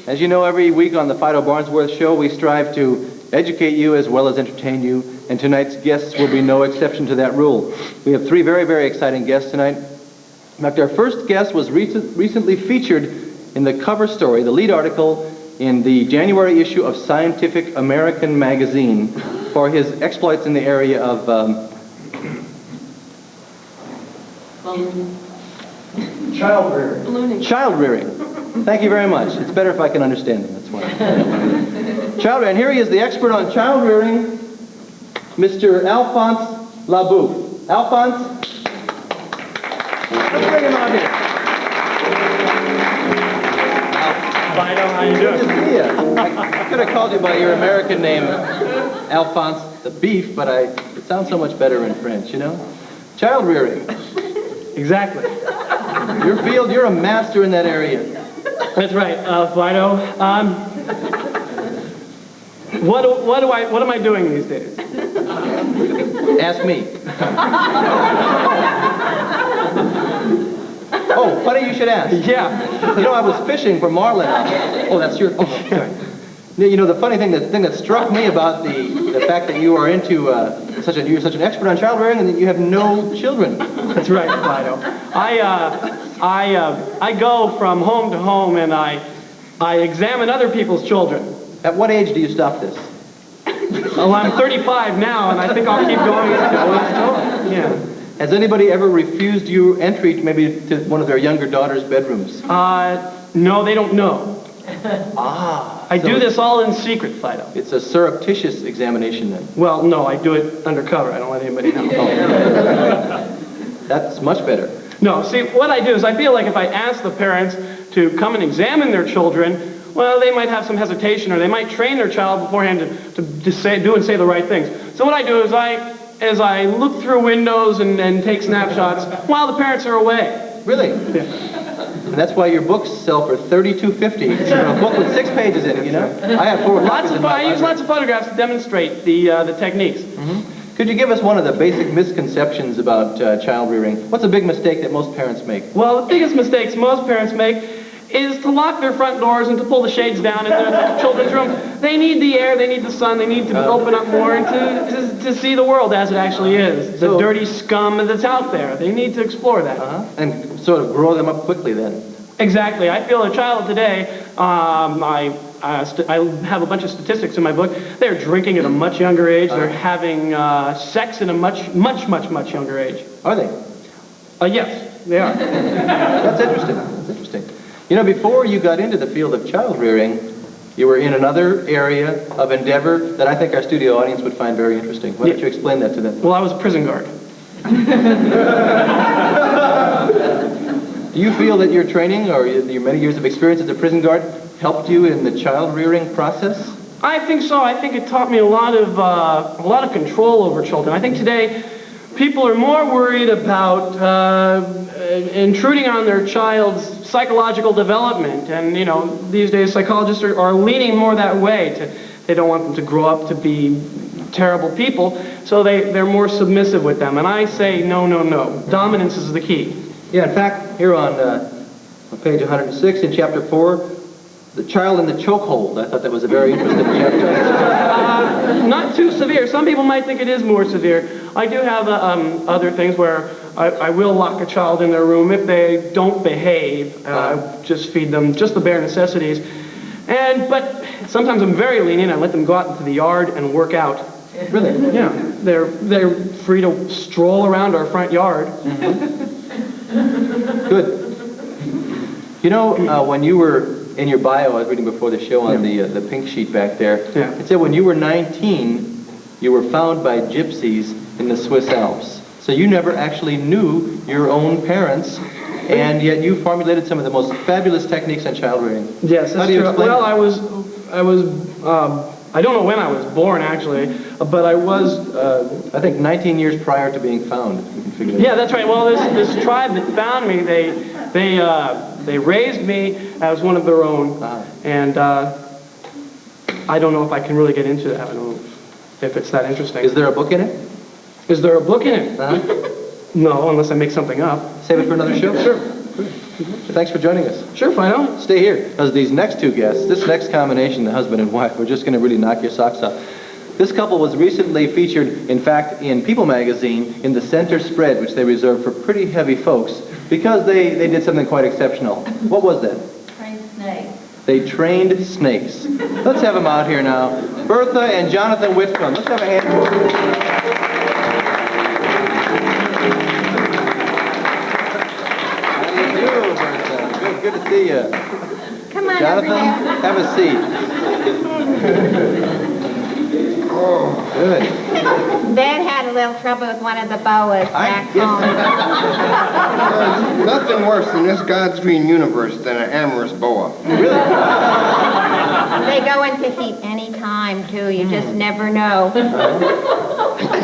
A: As you know, every week on the Fido Barnsworth Show, we strive to educate you as well as entertain you, and tonight's guests will be no exception to that rule. We have three very, very exciting guests tonight. In fact, our first guest was recently featured in the cover story, the lead article, in the January issue of Scientific American magazine for his exploits in the area of child rearing. Thank you very much. It's better if I can understand them. That's why. Child rearing. And here he is, the expert on child rearing, Mr. Alphonse Labouf. Alphonse, let's bring him out here.
B: Fido, how you
A: Good to
B: doing?
A: see you. I could have called you by your American name, Alphonse the Beef, but it sounds so much better in French, you know? Child rearing.
B: Exactly.
A: Your field, you're a master in that area.
B: That's right, Fido. What am I doing these days?
A: Ask me. Oh, funny you should ask.
B: Yeah.
A: You know, I was fishing for marlin. Oh, that's your. Oh, sorry. You know, the funny thing, the thing that struck me about the fact that you are into you're such an expert on child rearing, and that you have no children.
B: That's right, Fido. I go from home to home and I examine other people's children.
A: At what age do you stop this?
B: Well, I'm 35 now, and I think I'll keep going until it's done. Yeah.
A: Has anybody ever refused you entry to maybe to one of their younger daughter's bedrooms?
B: No, they don't know. I
A: so
B: do this all in secret, Fido.
A: It's a surreptitious examination then.
B: Well, no, I do it undercover. I don't let anybody know.
A: That's much better.
B: No, see, what I do is I feel like if I ask the parents to come and examine their children, well, they might have some hesitation, or they might train their child beforehand to do and say the right things. So what I do is I look through windows and take snapshots while the parents are away.
A: Really?
B: Yeah.
A: And that's why your books sell for $32.50. It's a book with 6 pages in it, you know? I have 4 copies in my
B: I use
A: library.
B: lots of photographs to demonstrate the techniques.
A: Could you give us one of the basic misconceptions about child rearing? What's a big mistake that most parents make?
B: Well, the biggest mistakes most parents make is to lock their front doors and to pull the shades down in their children's room. They need the air, they need the sun, they need to open up more and to see the world as it actually is. The dirty scum that's out there. They need to explore that.
A: And sort of grow them up quickly then.
B: Exactly. I feel a child today, I have a bunch of statistics in my book. They're drinking at a much younger age. They're having sex at a much younger age.
A: Are they?
B: Yes, they are.
A: That's interesting. That's interesting. You know, before you got into the field of child rearing, you were in another area of endeavor that I think our studio audience would find very interesting. Why don't you explain that to them?
B: Well, I was a prison guard.
A: Do you feel that your training or your many years of experience as a prison guard helped you in the child rearing process?
B: I think so. I think it taught me a lot of control over children. I think today people are more worried about intruding on their child's psychological development, and you know, these days psychologists are leaning more that way. They don't want them to grow up to be terrible people, so they're more submissive with them. And I say no. Dominance is the key.
A: Yeah, in fact, here on page 106 in chapter 4, the child in the chokehold. I thought that was a very interesting chapter.
B: Not too severe. Some people might think it is more severe. I do have other things where I will lock a child in their room if they don't behave. Just feed them just the bare necessities. But sometimes I'm very lenient. I let them go out into the yard and work out.
A: Really?
B: Yeah. They're free to stroll around our front yard.
A: Good. You know, when you were in your bio, I was reading before the show on the pink sheet back there, it said when you were 19, you were found by gypsies in the Swiss Alps. So you never actually knew your own parents, and yet you formulated some of the most fabulous techniques on child rearing.
B: Yes, that's true. Well, I don't know when I was born, actually, but I was...
A: I think 19 years prior to being found. You can figure that out.
B: Yeah, that's right. Well, this tribe that found me, they raised me as one of their own, and I don't know if I can really get into that. I don't know if it's that interesting.
A: Is there a book in it?
B: Is there a book in it? No, unless I make something up.
A: Save it for another show? Sure. Thanks for joining us.
B: Sure, Fido.
A: Stay here, because these next two guests, this next combination, the husband and wife, we're just going to really knock your socks off. This couple was recently featured, in fact, in People magazine in the center spread, which they reserve for pretty heavy folks, because they did something quite exceptional. What was that?
G: Trained snake.
A: They trained snakes. Let's have them out here now. Bertha and Jonathan Whitcomb. Let's have a hand for them. How do you do, Bertha? Good to see you.
F: Come on over
A: Jonathan,
F: here.
A: have a seat. Good.
F: Dad had a little trouble with one of the boas back
A: yes.
F: home.
C: There's nothing worse in this God's green universe than an amorous boa.
F: They go into heat any time, too. You just never know.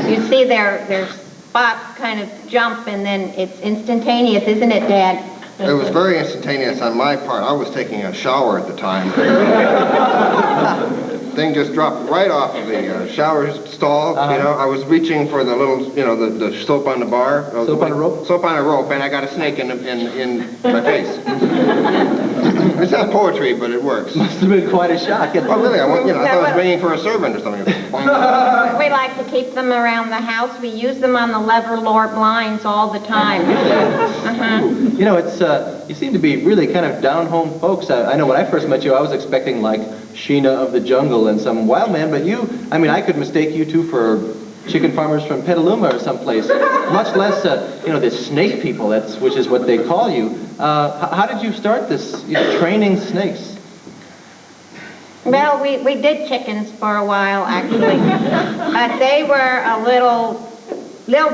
F: You see their spots kind of jump, and then it's instantaneous, isn't it, Dad?
C: It was very instantaneous on my part. I was taking a shower at the time. Thing just dropped right off of the shower stall. You know, I was reaching for the little, the soap on the bar.
A: Soap on a rope?
C: Soap on a rope, and I got a snake in my face. It's not poetry, but it works.
A: Must have been quite a shock.
C: Oh, really? I thought I was waiting for a servant or something.
F: We like to keep them around the house. We use them on the lever door blinds all the time.
A: You know, it's you seem to be really kind of down-home folks. I know when I first met you, I was expecting like Sheena of the jungle and some wild man, but you, I mean, I could mistake you two for chicken farmers from Petaluma or someplace, much less, the snake people, which is what they call you. How did you start this, training snakes?
F: Well, we did chickens for a while, actually. But they were a little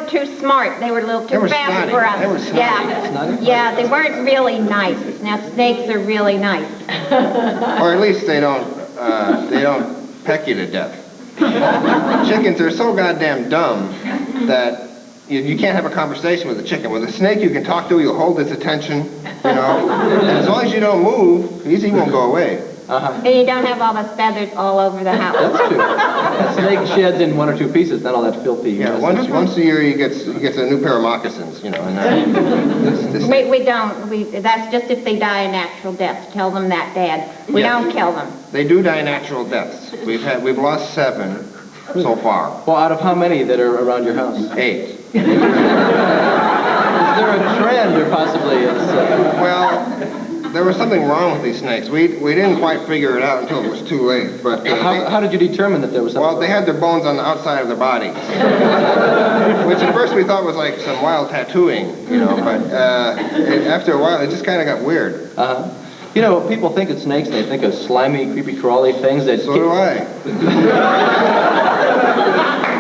F: too smart. They were a little too fast
C: snotty.
F: for us.
C: They were snotty.
F: Yeah.
A: Snotty?
F: Yeah, they weren't really nice. Now, snakes are really nice.
C: Or at least they don't peck you to death. Chickens are so goddamn dumb that you can't have a conversation with a chicken. With a snake, you can talk to, you'll hold its attention, and as long as you don't move, he won't go away.
F: And you don't have all the feathers all over the house.
A: That's true. A snake sheds in 1 or 2 pieces, not all that filthy.
C: Yeah, once a year he gets a new pair of moccasins, and
F: We don't. That's just if they die a natural death. Tell them that, Dad. We
C: Yes.
F: don't kill them.
C: they do die natural deaths. We've lost 7 so far.
A: Well, out of how many that are around your house?
C: 8.
A: Is there a trend, or possibly it's...
C: Well, there was something wrong with these snakes. We didn't quite figure it out until it was too late. But
A: How did you determine that there was something?
C: well, they had their bones on the outside of their bodies, which at first we thought was like some wild tattooing, But after a while, it just kind of got weird.
A: People think of snakes, they think of slimy, creepy, crawly things that
C: So do I.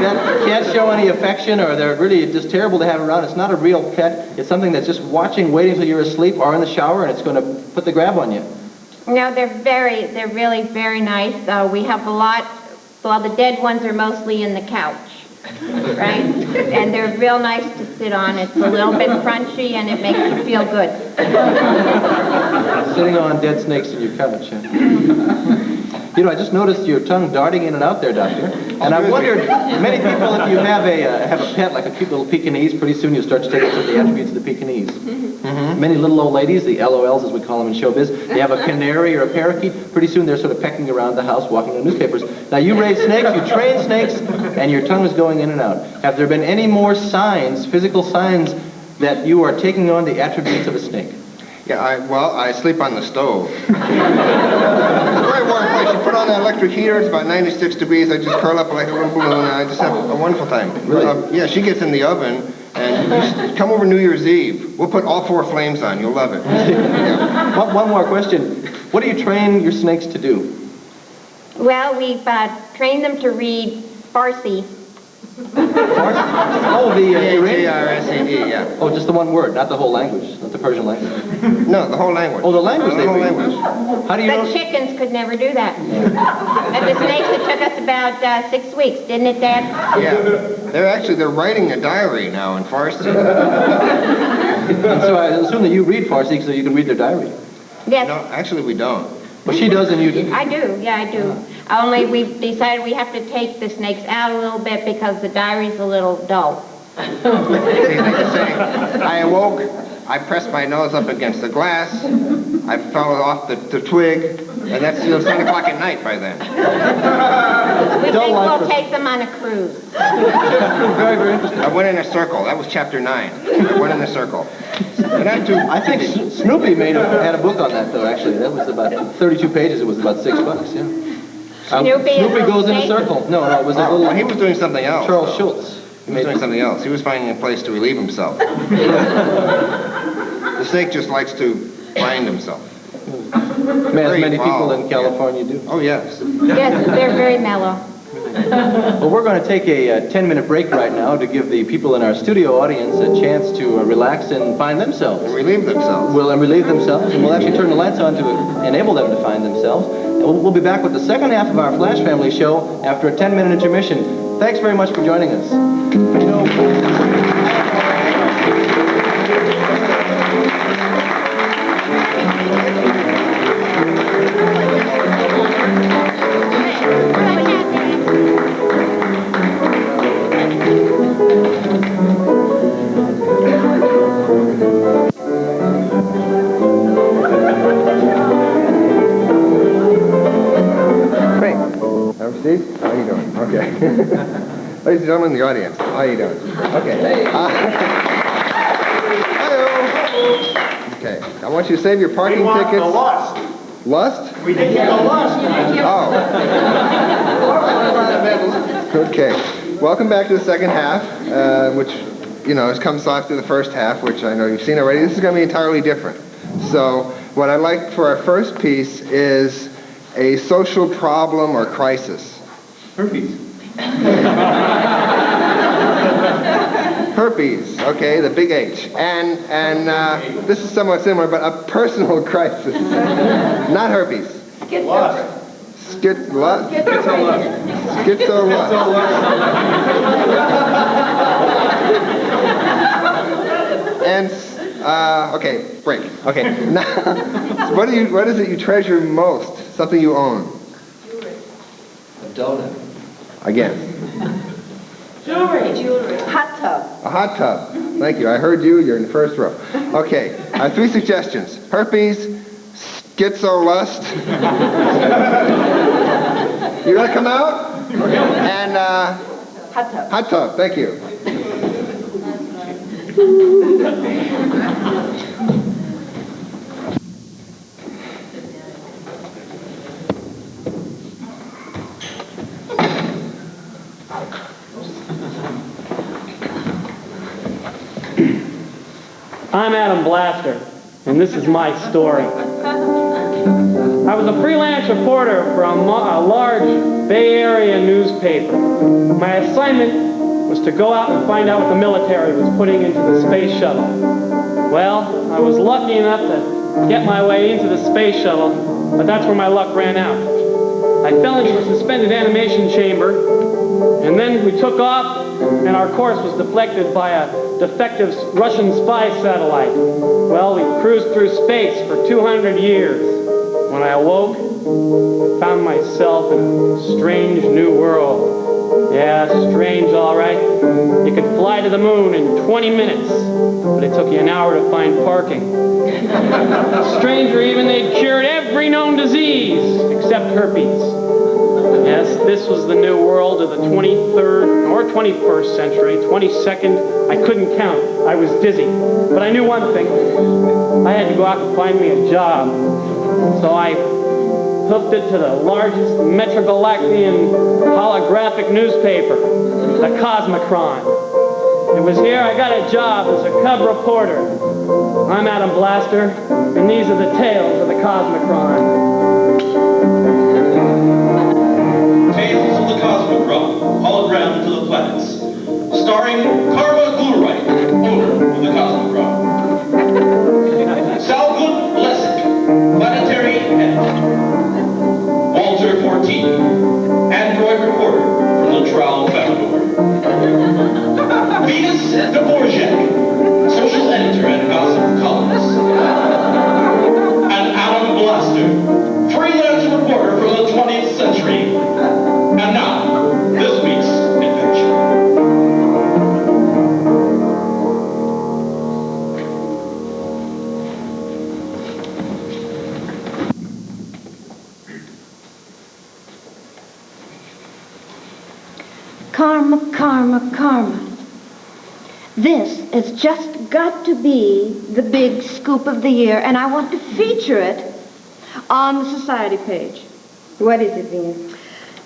A: that can't show any affection, or they're really just terrible to have around. It's not a real pet. It's something that's just watching, waiting until you're asleep or in the shower, and it's going to put the grab on you.
F: No, they're really very nice. We have a lot. Well, the dead ones are mostly in the couch, right? And they're real nice to sit on. It's a little bit crunchy, and it makes you feel good.
A: Sitting on dead snakes in your couch. Huh? I just noticed your tongue darting in and out there, Doctor. And I wondered, many people, if you have a pet like a cute little Pekingese, pretty soon you'll start to take some of the attributes of the Pekingese. Many little old ladies, the LOLs as we call them in showbiz, they have a canary or a parakeet. Pretty soon they're sort of pecking around the house, walking the newspapers. Now you raise snakes, you train snakes, and your tongue is going in and out. Have there been any more signs, physical signs, that you are taking on the attributes of a snake?
C: Yeah, I sleep on the stove. It's a very warm place. You put on that electric heater, it's about 96 degrees. I just curl up like a little balloon, and I just have a wonderful time.
A: Really?
C: Yeah, she gets in the oven, and you come over New Year's Eve. We'll put all 4 flames on. You'll love it. Yeah.
A: One more question. What do you train your snakes to do?
F: Well, we've trained them to read Farsi.
A: Oh, the Iranian?
C: P-A-T-R-S-E-D, yeah.
A: Oh, just the one word, not the whole language, not the Persian language.
C: No, the whole language.
A: Oh, the language they
C: whole
A: read.
C: language.
A: How do you know?
F: The chickens could never do that. And the snakes, it took us about 6 weeks, didn't it, Dad?
C: Yeah. They're writing a diary now in Farsi.
A: And so I assume that you read Farsi so you can read their diary.
F: Yes.
C: No, actually we don't.
A: Well, she does and you do.
F: I do, yeah, I do. Only we've decided we have to take the snakes out a little bit because the diary's a little dull.
C: They just say, I awoke, I pressed my nose up against the glass, I fell off the twig, and that's 7 o'clock at night by then.
F: We think we'll take them on a cruise.
A: Very, very interesting.
C: I went in a circle. That was chapter 9. I went in a circle. And
A: I think Snoopy had a book on that, though, actually. That was about 32 pages. It was about $6, yeah.
F: Snoopy
A: goes in a circle. No, it was a little...
C: Well, he was doing something else.
A: Charles Schultz.
C: He was doing something else. He was finding a place to relieve himself. The snake just likes to find himself.
A: As many people in California do.
C: Oh, yes.
F: Yes, they're very mellow.
A: Well, we're going to take a 10-minute break right now to give the people in our studio audience a chance to relax and find themselves.
C: And relieve themselves.
A: Relieve themselves, and we'll actually turn the lights on to enable them to find themselves. And we'll be back with the second half of our Flash Family show after a 10-minute intermission. Thanks very much for joining us.
C: Steve, how you doing? Okay. Ladies and gentlemen in the audience, how you doing? Okay. Hello. Okay. I want you to save your parking tickets.
E: Lust.
C: Lust?
E: We did get the last time.
C: Oh. Okay. Welcome back to the second half, which, you know, comes after the first half, which I know you've seen already. This is going to be entirely different. So what I'd like for our first piece is a social problem or crisis.
A: Herpes.
C: Herpes, okay, the big H. And this is somewhat similar, but a personal crisis. Not herpes.
E: Lost.
C: And okay, break. Okay. Now, what is it you treasure most? Something you own.
E: A donut.
C: Again.
G: Jewelry.
F: Hot tub.
C: A hot tub. Thank you. I heard you. You're in the first row. Okay. 3 suggestions. Herpes, schizolust. You want to come out? And
F: Hot tub.
C: hot tub. Thank you.
B: I'm Adam Blaster, and this is my story. I was a freelance reporter for a large Bay Area newspaper. My assignment was to go out and find out what the military was putting into the space shuttle. Well, I was lucky enough to get my way into the space shuttle, but that's where my luck ran out. I fell into a suspended animation chamber, and then we took off, and our course was deflected by a defective Russian spy satellite. Well, we cruised through space for 200 years. When I awoke, I found myself in a strange new world. Yeah, strange, all right. You could fly to the moon in 20 minutes, but it took you an hour to find parking. Stranger even, they'd cured every known disease except herpes. Yes, this was the new world of the 23rd or 21st century, 22nd. I couldn't count. I was dizzy. But I knew one thing. I had to go out and find me a job. So I hooked it to the largest metrogalactian holographic newspaper, the Cosmocron. It was here I got a job as a cub reporter. I'm Adam Blaster, and these are the tales of the Cosmocron.
H: Tales of the Cosmocron, hologram to the planets. Starring Karma Gluurite, owner of the Cosmocron. Salgut Blessed, planetary head. Walter Fortini, android reporter from the Trowel Family. Venus Dvorak, social editor and gossip columnist. And Adam Blaster, freelance reporter from the 20th century. And now, this week's adventure.
D: Karma, karma, karma. This has just got to be the big scoop of the year, and I want to feature it on the society page.
F: What is it, Venus?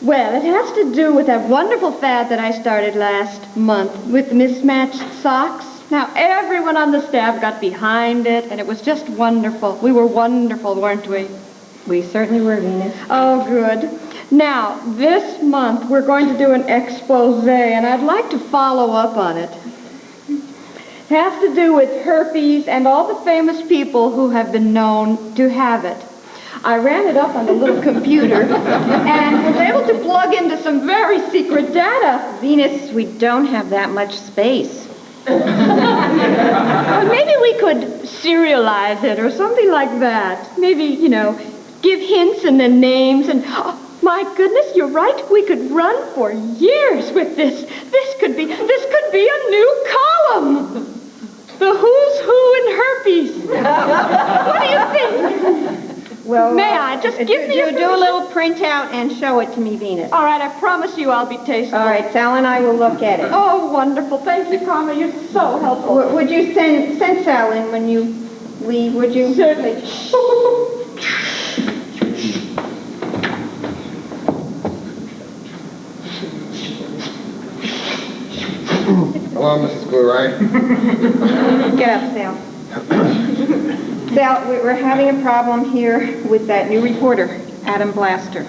D: Well, it has to do with that wonderful fad that I started last month with mismatched socks. Now, everyone on the staff got behind it, and it was just wonderful. We were wonderful, weren't we?
F: We certainly were, Venus.
D: Oh, good. Now, this month, we're going to do an expose, and I'd like to follow up on it. It has to do with herpes and all the famous people who have been known to have it. I ran it up on the little computer and was able to plug into some very secret data.
F: Venus, we don't have that much space.
D: Well, maybe we could serialize it or something like that. Maybe, you know, give hints and then names and... Oh, my goodness, you're right. We could run for years with this. This could be a new column. The who's who in herpes. What do you think?
F: Well,
D: May I just give me
F: do a little printout and show it to me, Venus.
D: All right, I promise you I'll be tasteful.
F: All right, Sal and I will look at it.
D: Oh, wonderful. Thank you, Karma. You're so helpful.
F: Would you send Sal in when you leave, would you?
D: Certainly.
C: Hello, Mrs. Glue-Eye.
F: Get up, Sal. Sal, we're having a problem here with that new reporter, Adam Blaster.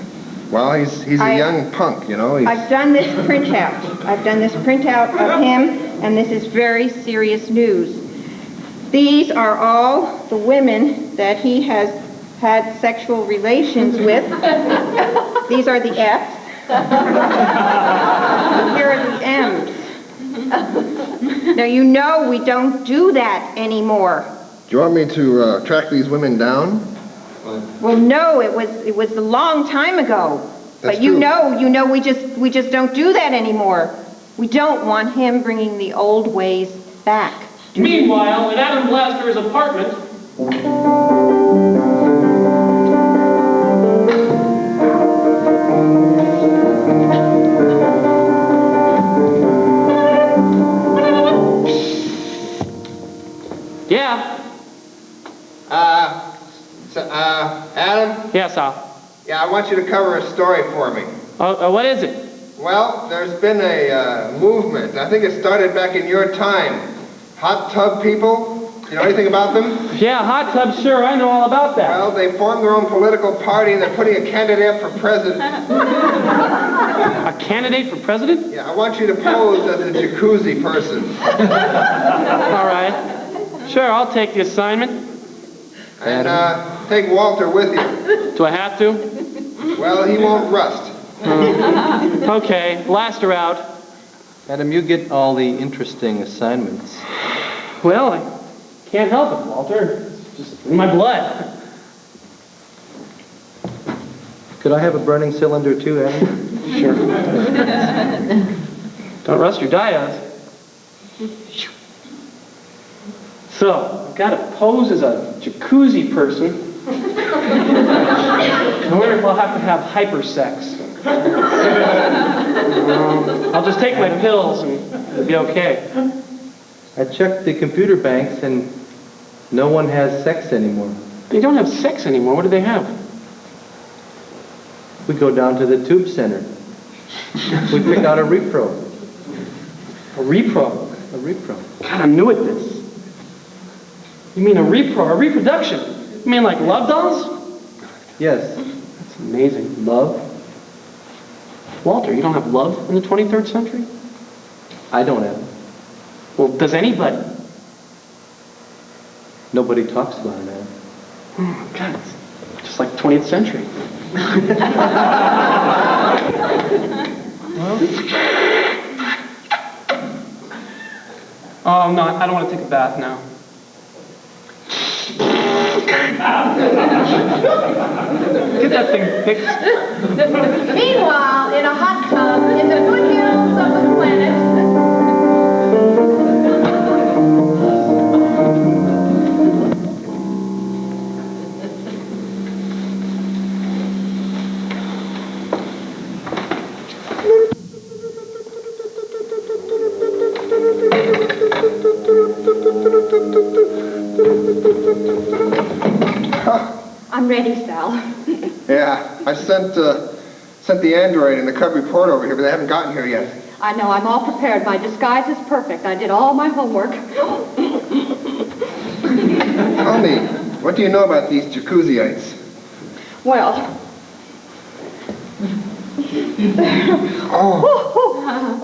C: Well, he's a young punk, you know.
F: I've done this printout. I've done this printout of him, and this is very serious news. These are all the women that he has had sexual relations with. These are the F's. Here are the M's. Now, you know we don't do that anymore.
C: Do you want me to track these women down?
F: Well, no, it was a long time ago.
C: That's
F: But you
C: true.
F: know, we just don't do that anymore. We don't want him bringing the old ways back.
B: Meanwhile, in Adam Blaster's apartment, yeah.
C: Adam?
B: Yeah, Sal.
C: Yeah, I want you to cover a story for me.
B: What is it?
C: Well, there's been a movement. I think it started back in your time. Hot tub people? You know anything about them?
B: Yeah, hot tub, sure, I know all about that.
C: Well, they formed their own political party and they're putting a candidate for president.
B: A candidate for president?
C: Yeah, I want you to pose as a jacuzzi person.
B: All right. Sure, I'll take the assignment.
C: And take Walter with you.
B: Do I have to?
C: Well, he won't rust.
B: Okay, Blaster out.
A: Adam, you get all the interesting assignments.
B: Well, I can't help it, Walter. It's just in my blood.
A: Could I have a burning cylinder too, Adam?
B: Sure. Don't rust your diodes. So, I've got to pose as a jacuzzi person. I wonder if I'll have to have hypersex. I'll just take my pills and it'll be okay.
A: I checked the computer banks and no one has sex anymore.
B: They don't have sex anymore. What do they have?
A: We go down to the tube center. We pick out a repro.
B: A repro?
A: A repro.
B: God, I'm new at this. You mean a repro, a reproduction? You mean like love dolls?
A: Yes.
B: That's amazing.
A: Love?
B: Walter, you don't have love in the 23rd century?
A: I don't have it.
B: Well, does anybody?
A: Nobody talks about it, Adam.
B: Oh, God, it's just like 20th century. Oh, no, I don't want to take a bath now. Get that thing fixed.
D: Meanwhile, in a hot tub in the foothills of the planet. I'm ready, Sal.
C: Yeah, I sent the android and the cub report over here, but they haven't gotten here yet.
D: I know, I'm all prepared. My disguise is perfect. I did all my homework.
C: Tell me, what do you know about these jacuzzyites?
D: Well.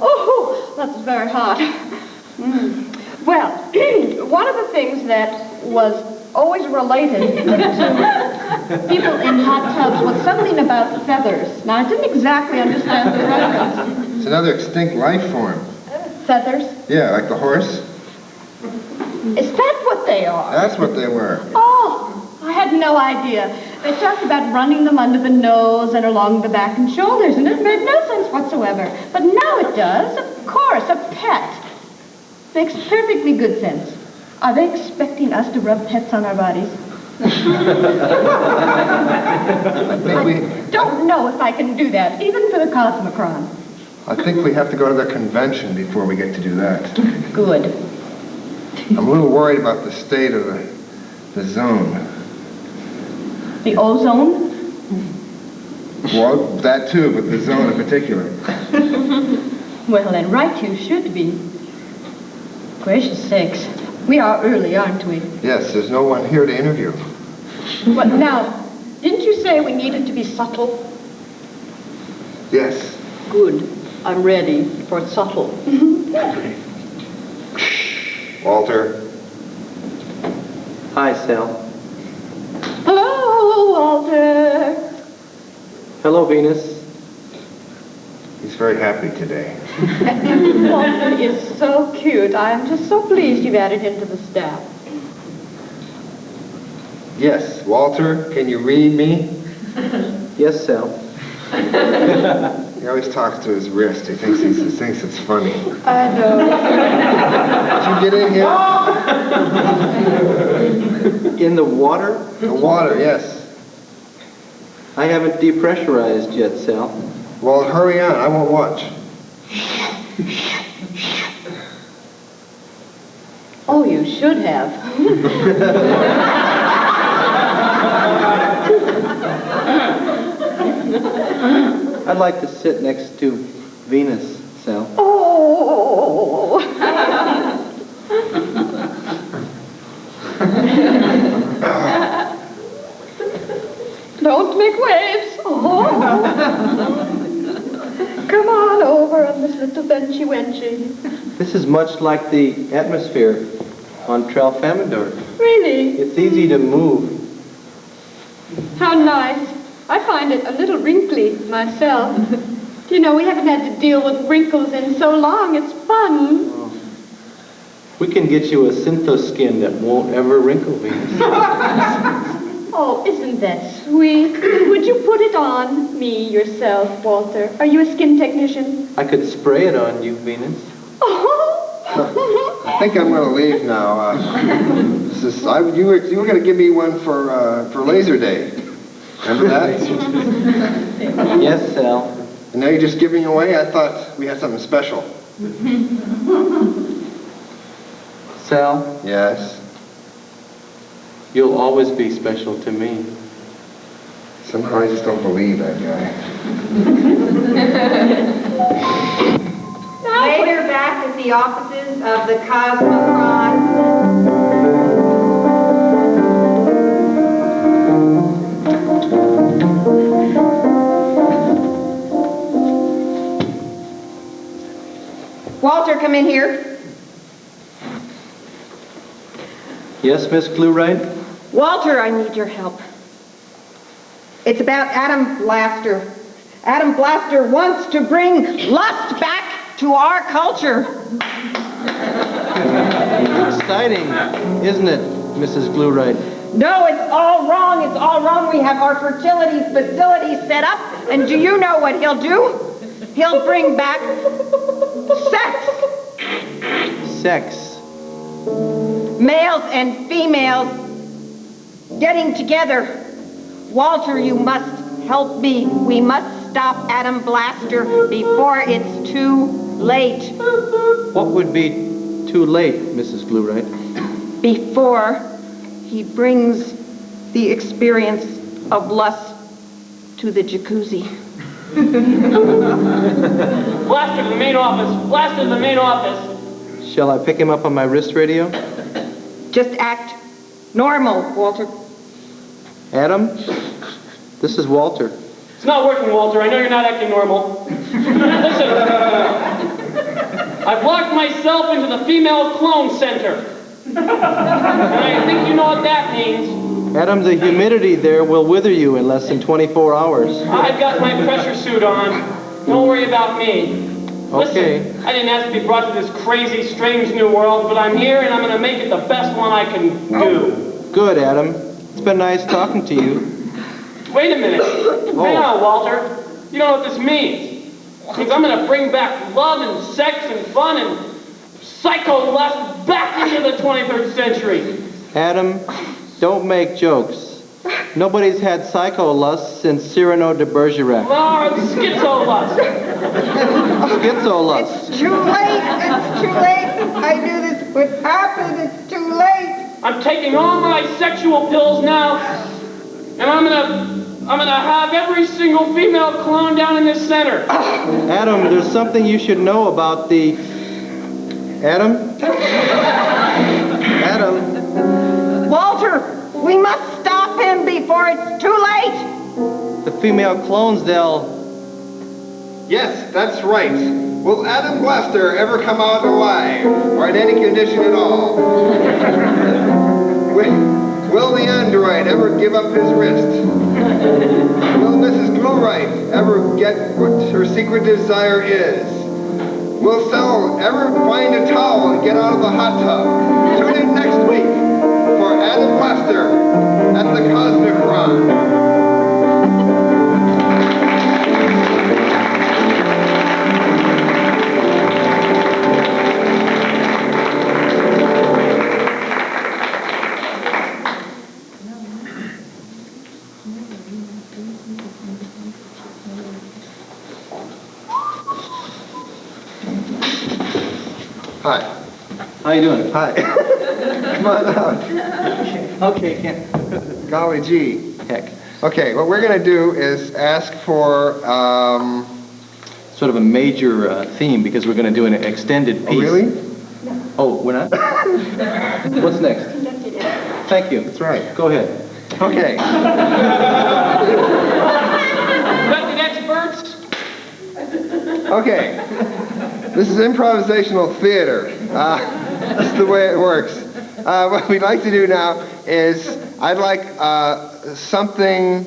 D: Oh, that's very hot. Well, one of the things that was always related to people in hot tubs was something about feathers. Now, I didn't exactly understand the reference.
C: It's another extinct life form.
D: Feathers?
C: Yeah, like the horse.
D: Is that what they are?
C: That's what they were.
D: Oh, I had no idea. They talked about running them under the nose and along the back and shoulders, and it made no sense whatsoever. But now it does. Of course, a pet. Makes perfectly good sense. Are they expecting us to rub pets on our bodies?
C: I think we
D: Don't know if I can do that, even for the Cosmocron.
C: I think we have to go to the convention before we get to do that.
D: Good.
C: I'm a little worried about the state of the zone.
D: The ozone?
C: Well, that too, but the zone in particular.
D: Well, then right you should be.
I: Gracious sakes. We are early, aren't we?
C: Yes, there's no one here to interview.
I: But now, didn't you say we needed to be subtle?
C: Yes.
I: Good. I'm ready for subtle.
C: Walter.
A: Hi, Sal.
D: Hello, Walter.
A: Hello, Venus.
C: He's very happy today.
I: Walter is so cute. I am just so pleased you've added him to the staff.
C: Yes, Walter, can you read me?
A: Yes, Sal.
C: He always talks to his wrist. He thinks it's funny.
I: I know.
C: Did you get in here?
A: In the water?
C: The water, yes.
A: I haven't depressurized yet, Sal.
C: Well, hurry on. I won't watch.
I: Oh, you should have.
A: I'd like to sit next to Venus, Sal.
I: Oh. Don't make waves. Oh. Come on over on this little benchy wenchy.
A: This is much like the atmosphere on Tralfamadore.
I: Really?
A: It's easy to move.
I: How nice. I find it a little wrinkly myself. You know, we haven't had to deal with wrinkles in so long. It's fun.
A: We can get you a synthoskin that won't ever wrinkle, Venus.
I: Oh, isn't that sweet? Would you put it on me yourself, Walter? Are you a skin technician?
A: I could spray it on you, Venus.
C: I think I'm going to leave now. You were going to give me one for Laser Day. Remember that?
A: Yes, Sal.
C: And now you're just giving away? I thought we had something special.
A: Sal,
C: Yes.
A: you'll always be special to me.
C: Somehow I just don't believe that guy.
F: Later, back at the offices of the Cosmocron. Walter, come in here.
A: Yes, Miss Glue-Right?
F: Walter, I need your help. It's about Adam Blaster. Adam Blaster wants to bring lust back to our culture.
A: Exciting, isn't it, Mrs. Glue-Right?
F: No, it's all wrong. It's all wrong. We have our fertility facility set up, and do you know what he'll do? He'll bring back sex.
A: Sex.
F: Males and females getting together. Walter, you must help me. We must stop Adam Blaster before it's too late.
A: What would be too late, Mrs. Glue-Right?
F: Before he brings the experience of lust to the jacuzzi.
B: Blaster to the main office. Blaster to the main office.
A: Shall I pick him up on my wrist radio?
F: Just act normal, Walter.
A: Adam, this is Walter.
B: It's not working, Walter. I know you're not acting normal. Listen. I've locked myself into the female clone center. And I think you know what that means.
A: Adam, the humidity there will wither you in less than 24 hours.
B: I've got my pressure suit on. Don't worry about me.
A: Okay.
B: Listen, I didn't ask to be brought to this crazy, strange new world, but I'm here and I'm going to make it the best one I can do.
A: Good, Adam. It's been nice talking to you.
B: Wait a minute. Hang on, Walter. You know what this means. It means I'm going to bring back love and sex and fun and psycho-lust back into the 23rd century.
A: Adam, don't make jokes. Nobody's had psycho-lust since Cyrano de Bergerac.
B: Oh, it's schizo-lust.
A: Schizo-lust.
F: It's too late. It's too late. I knew this would happen. It's too late.
B: I'm taking all my sexual pills now, and I'm gonna have every single female clone down in this center.
A: Adam, there's something you should know about the... Adam? female clones, they'll...
C: Yes, that's right. Will Adam Blaster ever come out alive, or in any condition at all? Will the android ever give up his wrist? Will Mrs. Glue-Right ever get what her secret desire is? Will Sal ever find a towel and get out of the hot tub? Tune in next week for Adam Blaster at the Cosmic Ron. Hi.
A: How you doing?
C: Hi. Come on out.
A: Okay, can't...
C: Golly gee.
A: Heck.
C: Okay, what we're going to do is ask for,
A: Sort of a major theme, because we're going to do an extended piece.
C: Oh, really?
A: Oh, we're not? What's next? Thank you.
C: That's right.
A: Go ahead.
C: Okay.
B: Conducting experts.
C: Okay. This is improvisational theater. This is the way it works. What we'd like to do now is, I'd like something,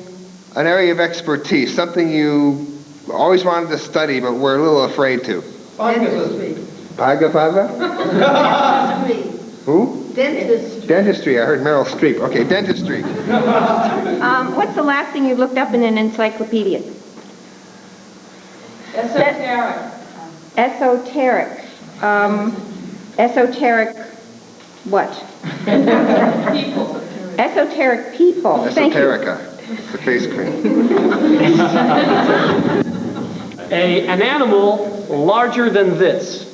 C: an area of expertise, something you always wanted to study but were a little afraid to.
G: Dentistry.
C: Paga?
G: Dentistry.
C: Who?
G: Dentistry.
C: Dentistry. I heard Meryl Streep. Okay, dentistry.
F: What's the last thing you looked up in an encyclopedia?
G: Esoteric.
F: Esoteric. Esoteric what?
G: People.
F: Esoteric people. Thank you.
C: Esoterica. The face cream.
B: An animal larger than this.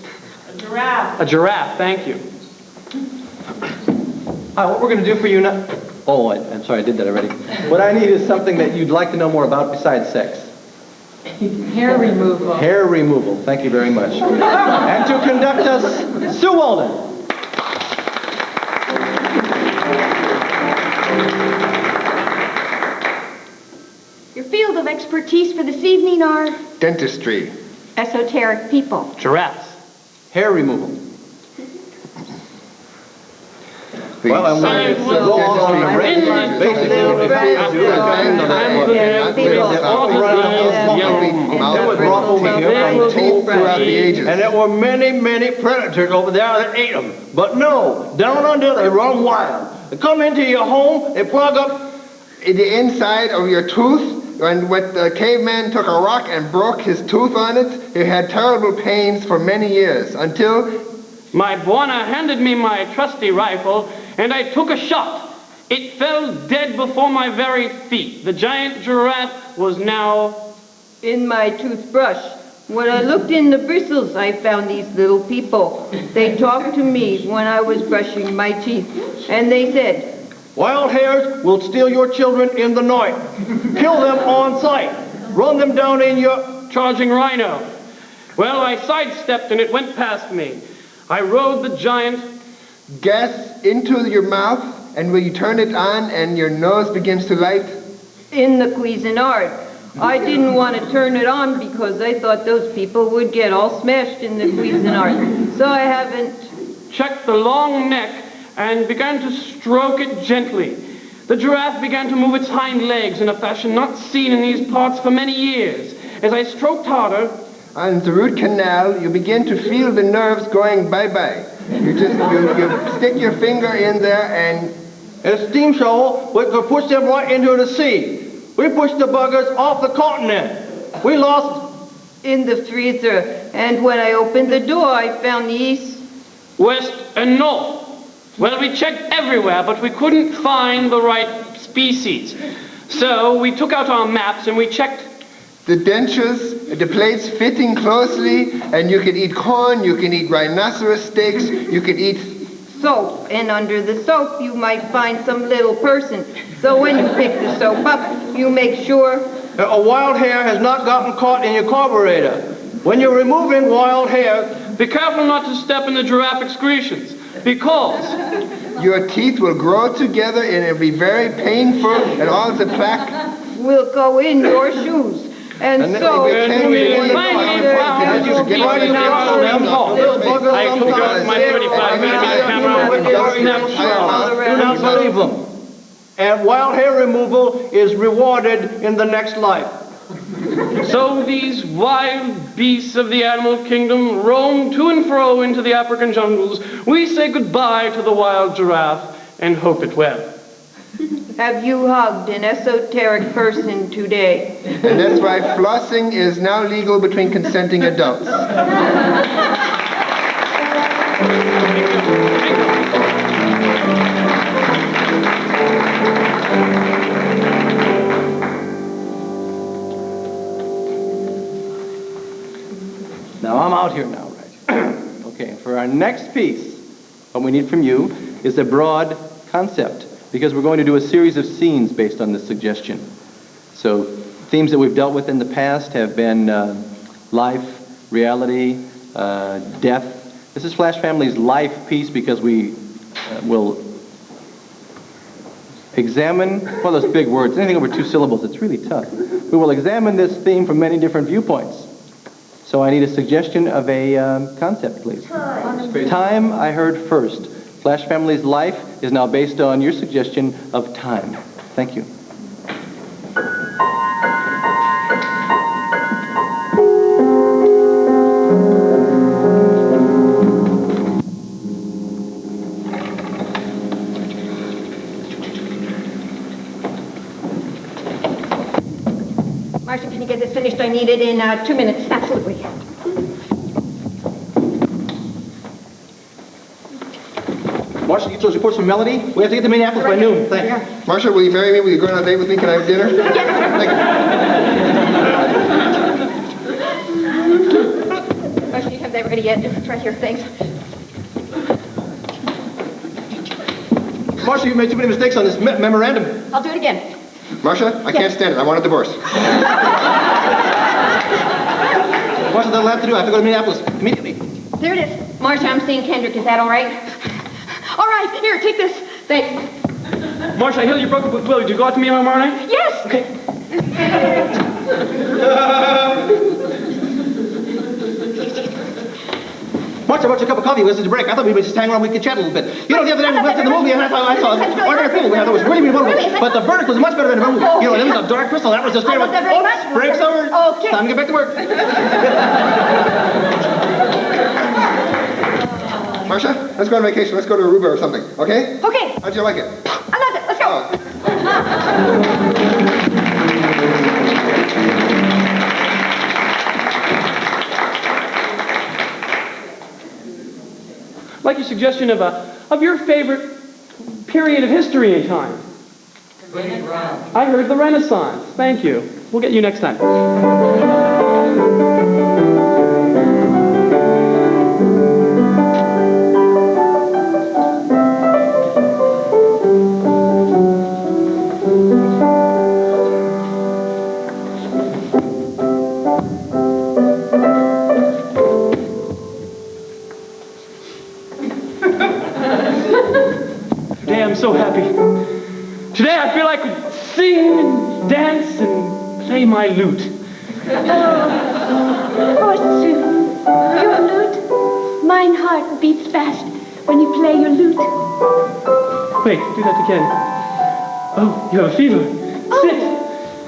G: A giraffe.
B: A giraffe, thank you.
A: Hi, what we're going to do for you now... Oh, I'm sorry, I did that already. What I need is something that you'd like to know more about besides sex.
G: Hair removal.
A: Hair removal. Thank you very much. And to conduct us, Sue Walden.
D: Your field of expertise for this evening are
C: Dentistry.
F: Esoteric people.
B: Giraffes.
A: Hair removal.
C: The
A: Well, I'm
C: science
A: going to
C: of
A: go on
C: dentistry
A: and
C: recognizes
A: basically
C: that
A: what we
C: if you
A: found
C: do advance the
A: There was rock over here from
C: teeth throughout the ages.
A: And there were many, many predators over there that ate them. But no, down under they run wild. They come into your home, they plug up.
C: In the inside of your tooth, when the caveman took a rock and broke his tooth on it, he had terrible pains for many years, until
B: My Bwana handed me my trusty rifle, and I took a shot. It fell dead before my very feet. The giant giraffe was now...
J: In my toothbrush. When I looked in the bristles, I found these little people. They talked to me when I was brushing my teeth, and they said,
A: Wild hares will steal your children in the night. Kill them on sight. Run them down in your...
B: charging rhino. Well, I sidestepped and it went past me. I rode the giant.
C: gas into your mouth, and when you turn it on and your nose begins to light,
J: in the Cuisinart. I didn't want to turn it on because I thought those people would get all smashed in the Cuisinart. So I haven't.
B: Checked the long neck and began to stroke it gently. The giraffe began to move its hind legs in a fashion not seen in these parts for many years. As I stroked harder,
C: on the root canal, you begin to feel the nerves going bye-bye. You stick your finger in there and...
A: And a steam shovel, we could push them right into the sea. We pushed the buggers off the continent. We lost...
J: in the freezer. And when I opened the door, I found the east,
B: west, and north. Well, we checked everywhere, but we couldn't find the right species. So we took out our maps and we checked
C: the dentures, the plates fitting closely, and you can eat corn, you can eat rhinoceros steaks, you can eat
J: soap. And under the soap, you might find some little person. So when you pick the soap up, you make sure
A: A wild hare has not gotten caught in your carburetor. When you're removing wild hair,
B: be careful not to step in the giraffe excretions, because
C: your teeth will grow together and it'll be very painful, and all the plaque
J: will go in your shoes. And
C: And then
J: so...
C: they pretend we didn't
B: Finally,
C: find
B: found
C: it.
B: you
C: Just get
B: people
C: right
B: in
C: now.
B: our own hall. I took out my 35mm camera with the
C: Do
K: not believe them. And wild hair removal is rewarded in the next life.
B: So these wild beasts of the animal kingdom roam to and fro into the African jungles. We say goodbye to the wild giraffe and hope it well.
J: Have you hugged an esoteric person today?
C: And that's why flossing is now legal between consenting adults.
A: Now, I'm out here now, right? Okay, for our next piece, what we need from you is a broad concept, because we're going to do a series of scenes based on this suggestion. So, themes that we've dealt with in the past have been life, reality, death. This is Flash Family's life piece because we will examine, well, those big words, anything over 2 syllables, it's really tough. We will examine this theme from many different viewpoints. So I need a suggestion of a concept, please. Time, I heard first. Flash Family's life is now based on your suggestion of time. Thank you.
F: Marcia, can you get this finished? I need it in 2 minutes. Absolutely.
A: Marcia, get those reports from Melody. We have to get to Minneapolis by noon. Thanks.
C: Marcia, will you marry me? Will you go on a date with me? Can I have dinner? Thank you.
F: Marcia, you have that ready yet? It's right here. Thanks.
A: Marcia, you made too many mistakes on this memorandum.
D: I'll do it again.
C: Marcia, I can't stand it. I want a divorce.
A: Marcia, that'll have to do. I have to go to Minneapolis immediately.
F: There it is. Marcia, I'm seeing Kendrick. Is that all right?
D: All right, here, take this.
F: Thanks.
B: Marcia, I hear you broke up with Will. Did you go out to meet him tomorrow night?
D: Yes!
B: Okay.
A: Marcia, what's your cup of coffee? Where's the break? I thought we would just hang around. We could chat a little bit. You know, the other day we went to the movie and I saw Ordinary People, which I thought was really wonderful. But the verdict was much better than the movie. You know, it was a dark crystal. That was just great.
D: I love that very much.
A: Break's over.
D: Okay.
A: Time to get back to work.
C: Marcia, let's go on vacation. Let's go to Aruba or something, okay?
D: Okay,
C: How'd you like it?
D: I loved it. Let's go.
B: Like your suggestion of your favorite period of history and time. I heard the Renaissance. Thank you. We'll get you next time. Today I'm so happy. Today I feel I could sing and dance and play my lute.
D: Forsooth, your lute, mine heart beats fast when you play your lute.
B: Wait, do that again. Oh, you have a fever. Sit.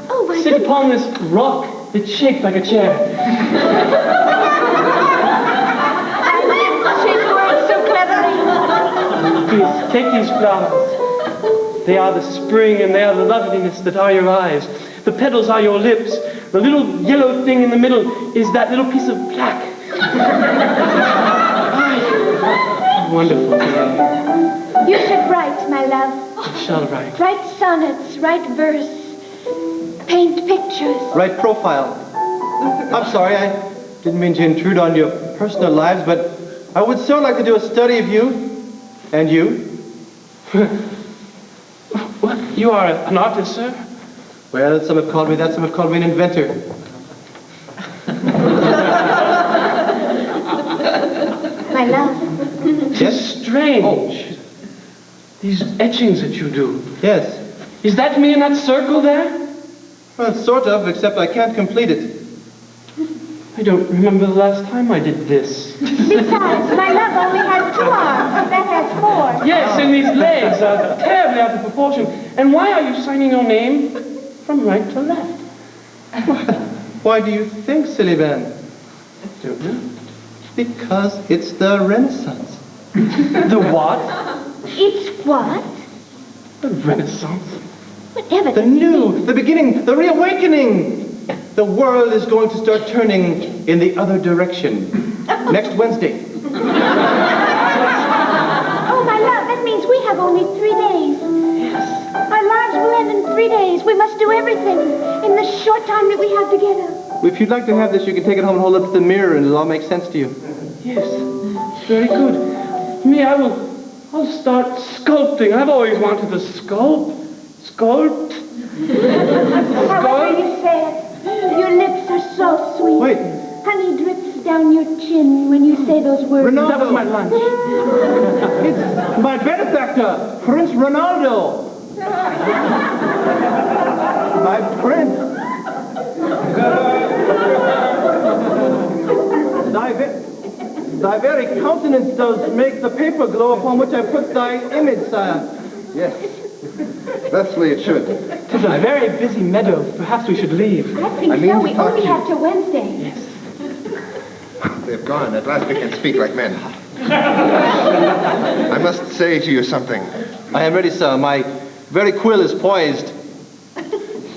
D: Oh, my
B: Sit
D: goodness.
B: upon this rock that shakes like a chair.
D: I shake words so cleverly.
B: Please, take these flowers. They are the spring and they are the loveliness that are your eyes. The petals are your lips. The little yellow thing in the middle is that little piece of black. Wonderful.
D: You should write, my love.
B: I shall write.
D: Write sonnets, write verse, paint pictures.
A: Right profile. I'm sorry, I didn't mean to intrude on your personal lives, but I would so like to do a study of you and you.
B: What? You are an artist, sir?
A: Well, some have called me that, some have called me an inventor.
D: My love.
A: Yes?
B: Strange. These etchings that you do.
A: Yes.
B: Is that me in that circle there?
A: Well, sort of, except I can't complete it.
B: I don't remember the last time I did this.
F: Besides, my love only has 2 arms. That has 4.
B: Yes, and these legs are terribly out of proportion. And why are you signing your name from right to left?
A: Why do you think, silly man?
B: Don't know.
A: Because it's the Renaissance.
B: The what?
F: It's what?
B: The Renaissance.
F: Whatever.
A: The new, the beginning, the reawakening. The world is going to start turning in the other direction. Next Wednesday.
F: Oh, my love, that means we have only 3 days.
B: Yes.
F: Our lives will end in 3 days. We must do everything in the short time that we have together.
A: If you'd like to have this, you can take it home and hold it up to the mirror and it'll all make sense to you.
B: Yes. Very good. Me, I'll start sculpting. I've always wanted to sculpt.
F: However you say it, your lips are so sweet.
A: Wait.
F: Honey drips down your chin when you say those words.
A: Ronaldo.
B: That was my lunch.
A: It's my benefactor, Prince Ronaldo. My prince. Thy very countenance does make the paper glow upon which I put thy image, sire.
C: Yes. Thusly it should.
B: It is a very busy meadow. Perhaps we should leave.
F: I think
C: I mean
F: so.
C: to
F: We
C: talk
F: only
C: to you.
F: have till Wednesday.
B: Yes.
C: They've gone. At last we can speak like men. I must say to you something.
A: I am ready, sir. My very quill is poised.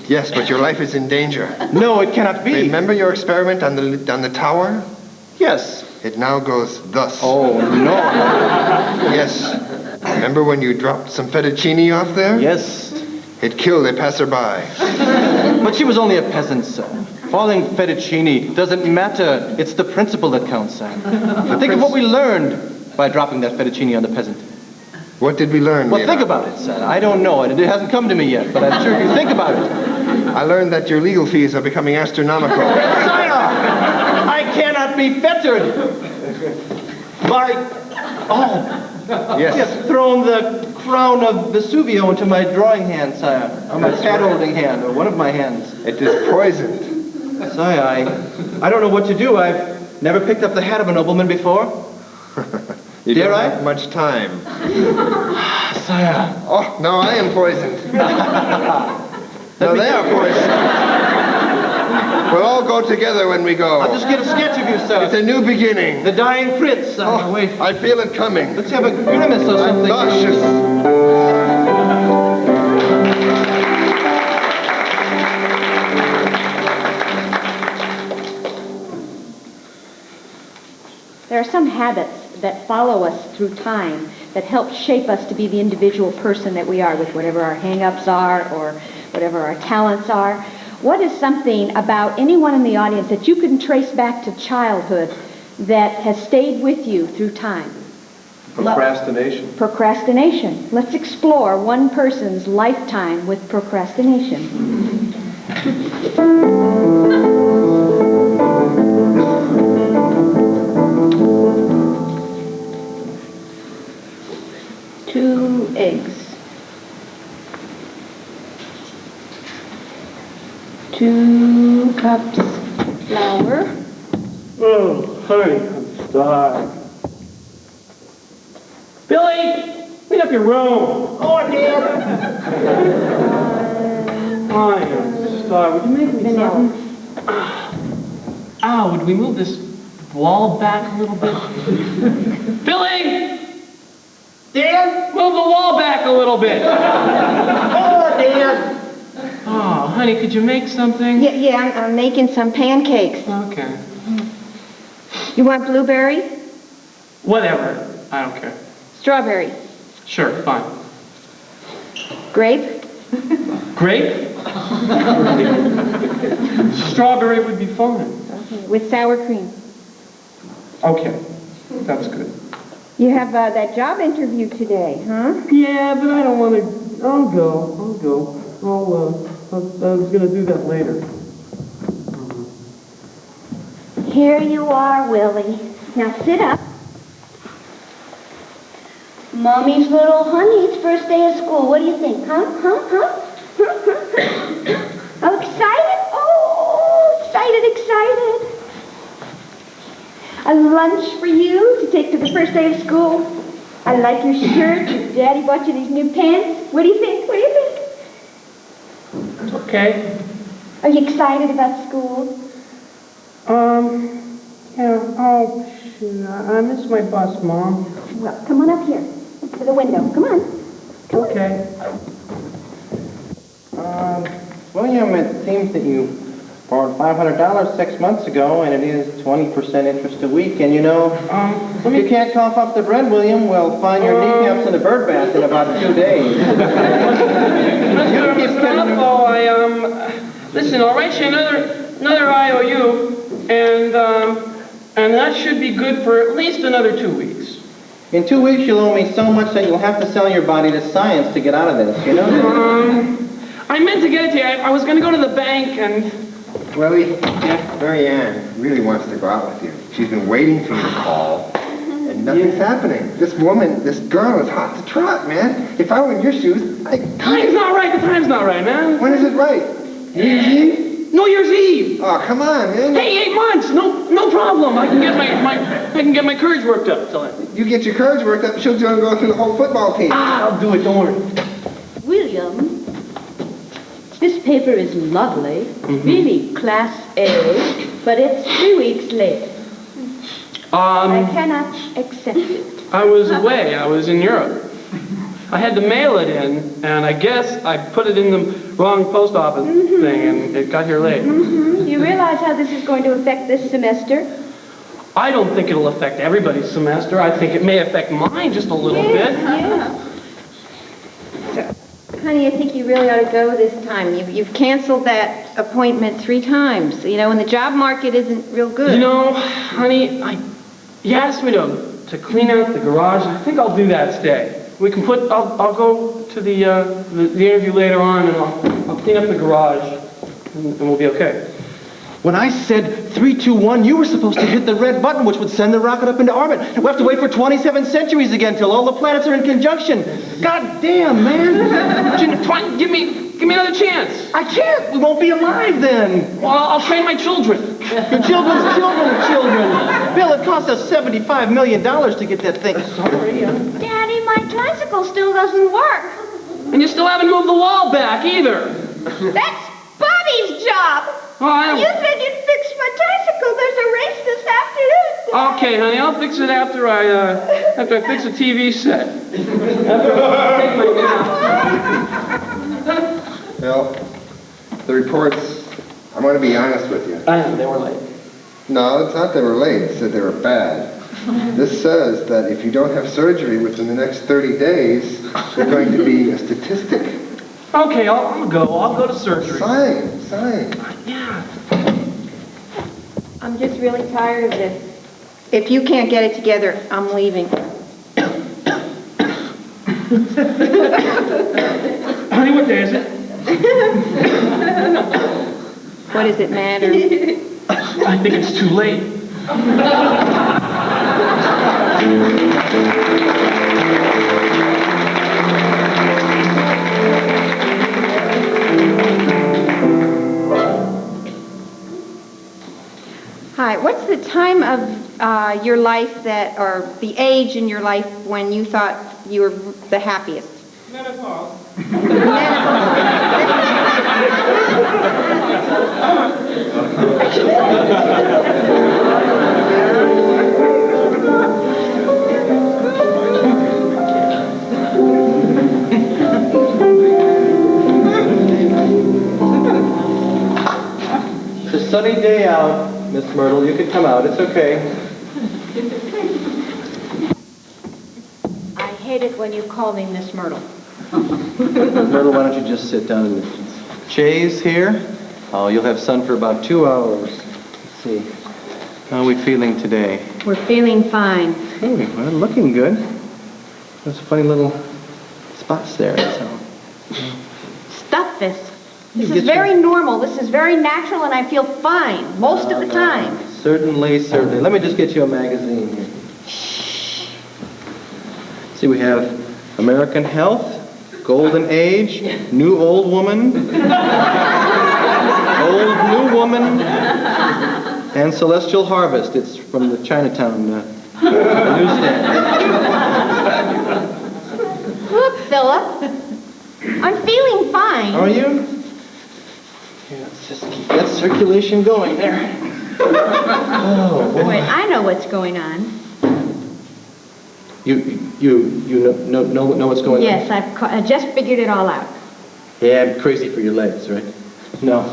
C: Yes, but your life is in danger.
A: No, it cannot be.
C: Remember your experiment on the tower?
A: Yes.
C: It now goes thus.
A: Oh, no.
C: Yes. Remember when you dropped some fettuccine off there?
A: Yes.
C: It killed a passerby.
A: But she was only a peasant, sir. Falling fettuccine doesn't matter. It's the principle that counts, sir. Think of what we learned by dropping that fettuccine on the peasant.
C: What did we learn?
A: Well,
C: Remak?
A: think about it, sir. I don't know. It hasn't come to me yet, but I'm sure if you think about it.
C: I learned that your legal fees are becoming astronomical.
A: Sire! I cannot be fettered by... Oh,
C: Yes.
A: he has thrown the crown of Vesuvio into my drawing hand, sire. Or my pad-holding hand, or one of my hands.
C: It is poisoned.
A: Sire, I don't know what to do. I've never picked up the hat of a nobleman before.
C: You
A: Dare
C: don't
A: I?
C: have much time.
A: Sire.
C: Oh, no, I am poisoned. No, they are poisoned. We'll all go together when we go.
A: I'll just get a sketch of you, sir.
C: It's a new beginning.
A: The dying prince, sire.
C: Oh,
A: Wait.
C: I feel it coming.
A: Let's have a grimace or
C: I'm
A: something.
C: nauseous.
D: There are some habits that follow us through time that help shape us to be the individual person that we are, with whatever our hang-ups are or whatever our talents are. What is something about anyone in the audience that you can trace back to childhood that has stayed with you through time?
A: Procrastination.
D: Procrastination. Let's explore one person's lifetime with procrastination. Two eggs. 2 cups flour.
B: Oh, honey, I'm starved. Billy, clean up your room.
K: Oh, dear.
B: I am starved. Would you make me something? Ow, would we move this wall back a little bit? Billy!
K: Dan?
B: Move the wall back a little bit.
K: Oh, Dan.
B: Oh, honey, could you make something?
F: Yeah, I'm making some pancakes.
B: Okay.
F: You want blueberry?
B: Whatever. I don't care.
F: Strawberry?
B: Sure, fine.
F: Grape?
B: Grape? Strawberry would be fine.
D: With sour cream.
B: Okay, that's good.
F: You have that job interview today, huh?
B: Yeah, but I don't want to... I'll go. I was going to do that later.
F: Here you are, Willie. Now sit up. Mommy's little honey's first day of school. What do you think? Huh? How exciting!
I: excited. A lunch for you to take to the first day of school. I like your shirt. Your daddy bought you these new pants. What do you think? What do you think?
B: Okay.
I: Are you excited about school?
B: Yeah, oh, shoot, I miss my bus, Mom.
I: Well, come on up here to the window. Come on.
B: Okay.
K: William, it seems that you borrowed $500 6 months ago, and it is 20% interest a week. And you know, if you can't cough up the bread, William, we'll find your kneecaps in a bird bath in about 2 days.
B: Listen, I'll write you another IOU, and that should be good for at least another 2 weeks.
K: In 2 weeks, you'll owe me so much that you'll have to sell your body to science to get out of this, you know?
B: I meant to get it to you. I was going to go to the bank and...
C: Willie, Mary Ann really wants to go out with you. She's been waiting for you to call, and nothing's happening. This girl is hot to trot, man. If I were in your shoes,
B: Time's not right. The time's not right, man.
C: When is it right? New Year's Eve?
B: New Year's Eve.
C: Oh, come on, man.
B: Hey, 8 months. No problem. I can get my courage worked up till then.
C: You get your courage worked up, she'll go through the whole football team.
B: I'll do it. Don't worry.
G: William, this paper is lovely, really class A, but it's 3 weeks late. I cannot accept it.
B: I was away. I was in Europe. I had to mail it in, and I guess I put it in the wrong post office thing, and it got here late.
I: You realize how this is going to affect this semester?
B: I don't think it'll affect everybody's semester. I think it may affect mine just a little bit.
I: Yeah.
F: Honey, I think you really ought to go this time. You've canceled that appointment 3 times, you know, and the job market isn't real good.
B: You know, honey, you asked me to clean out the garage. I think I'll do that today. I'll go to the interview later on, and I'll clean up the garage, and we'll be okay.
A: When I said 3, 2, 1, you were supposed to hit the red button, which would send the rocket up into orbit. We have to wait for 27 centuries again till all the planets are in conjunction. God damn, man!
B: Give me another chance.
A: I can't. We won't be alive then.
B: Well, I'll train my children.
A: Your children's children. Bill, it cost us $75 million to get that thing.
B: Sorry.
I: Daddy, my tricycle still doesn't work.
B: And you still haven't moved the wall back either.
I: That's Bobby's job. You said you'd fix my tricycle. There's a race this afternoon.
B: Okay, honey, I'll fix it after I fix the TV set. After I take my nap.
C: Well, the reports, I'm going to be honest with you.
B: I know, they were late.
C: No, it's not they were late. It said they were bad. This says that if you don't have surgery within the next 30 days, you're going to be a statistic.
B: Okay, I'll go. I'll go to surgery.
C: Sign.
B: Yeah.
F: I'm just really tired of this. If you can't get it together, I'm leaving.
B: Honey, what day is it?
F: What does it matter?
B: I think it's too late.
F: Hi, what's the time of your life or the age in your life when you thought you were the happiest?
B: Menopause.
A: It's a sunny day out, Miss Myrtle. You can come out. It's okay.
G: I hate it when you call me Miss Myrtle.
A: Myrtle, why don't you just sit down and Jay's here. Oh, you'll have sun for about 2 hours. Let's see. How are we feeling today?
F: We're feeling fine.
A: Hey, well, looking good. Those funny little spots there. So.
D: Stop this. This is very normal. This is very natural, and I feel fine most of the time.
A: Certainly. Let me just get you a magazine here. See, we have American Health, Golden Age, New Old Woman. Old New Woman and Celestial Harvest. It's from the Chinatown newsstand.
F: Look, Philip. I'm feeling fine.
A: How are you? Yeah, let's just keep that circulation going there. Oh, boy.
F: Wait, I know what's going on.
A: You know what's going on?
F: Yes, I just figured it all out.
A: Yeah, I'm crazy for your legs, right? No.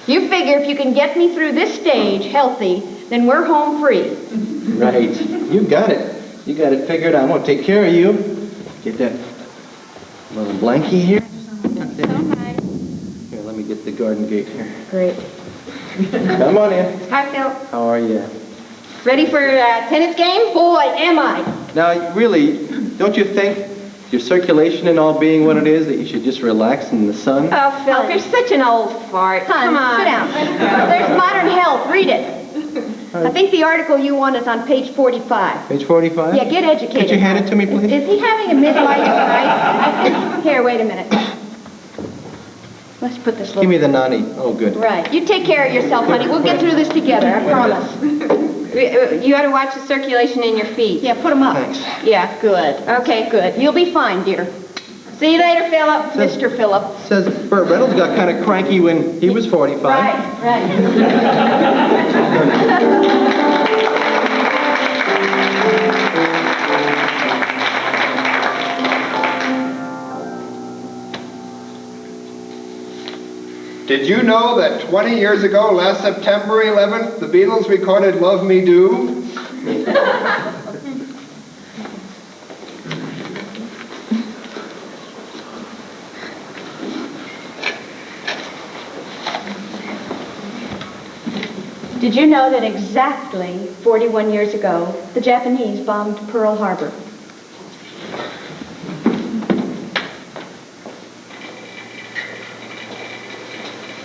F: You figure if you can get me through this stage healthy, then we're home free.
A: Right. You got it. You got it figured out. I'm going to take care of you. Get that little blankie here.
F: So nice.
A: Here, let me get the garden gate here.
F: Great.
A: Come on in.
F: Hi, Phil.
A: How are you?
F: Ready for a tennis game? Boy, am I.
A: Now, really, don't you think your circulation and all being what it is, that you should just relax in the sun?
F: Oh, Phil, you're such an old fart. Come on. Sit down. There's Modern Health. Read it. I think the article you want is on page 45.
A: Page 45?
F: Yeah, get educated.
A: Could you hand it to me, please?
F: Is he having a midlife crisis? Here, wait a minute. Let's put this
A: Give me the nani. Oh, good.
F: Right. You take care of yourself, honey. We'll get through this together, I promise. You ought to watch the circulation in your feet.
D: Yeah, put them up.
A: Thanks.
F: Yeah.
D: Good. Okay, good. You'll be fine, dear.
F: See you later, Philip.
D: Mr. Phillip.
A: Says Burt Reynolds got kind of cranky when he was 45.
F: Right.
C: Did you know that 20 years ago, last September 11th, the Beatles recorded Love Me Do?
D: Did you know that exactly 41 years ago, the Japanese bombed Pearl Harbor?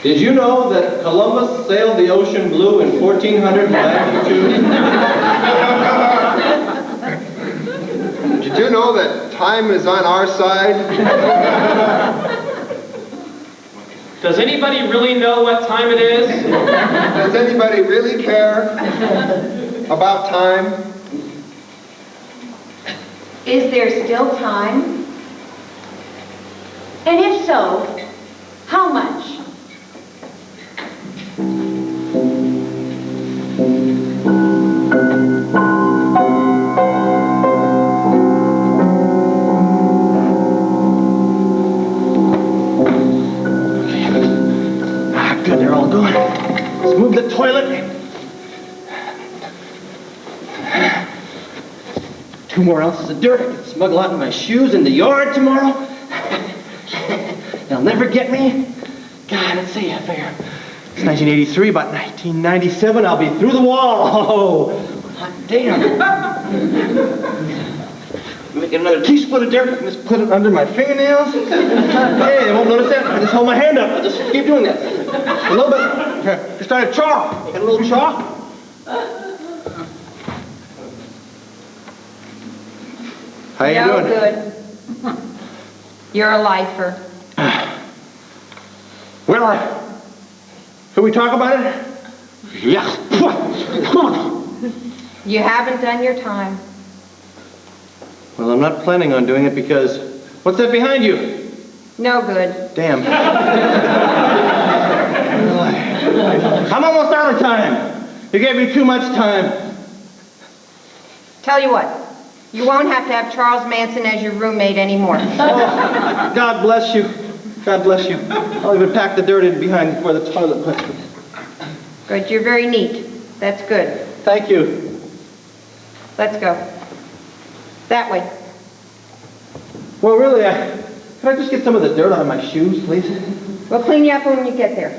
A: Did you know that Columbus sailed the ocean blue in 1492?
C: Did you know that time is on our side?
B: Does anybody really know what time it is?
C: Does anybody really care about time?
D: Is there still time? And if so, how much?
A: Good, they're all gone. Let's move the toilet. 2 more ounces of dirt. I can smuggle out in my shoes in the yard tomorrow. They'll never get me. God, let's see, I figure. It's 1983, about 1997, I'll be through the wall. Oh, hot damn. Get another teaspoon of dirt and just put it under my fingernails. Hey, they won't notice that. I just hold my hand up. I'll just keep doing that. A little bit. Here, just start a chalk. Get a little chalk. How you doing?
F: Good. You're a lifer.
A: Well, can we talk about it? Yes.
F: You haven't done your time.
A: Well, I'm not planning on doing it because... What's that behind you?
F: No good.
A: Damn. I'm almost out of time. You gave me too much time.
F: Tell you what, you won't have to have Charles Manson as your roommate anymore.
A: Oh, God bless you. God bless you. I'll even pack the dirt in behind where the toilet was.
F: Good, you're very neat. That's good.
A: Thank you.
F: Let's go. That way.
A: Well, really, can I just get some of the dirt out of my shoes, please?
F: We'll clean you up when you get there.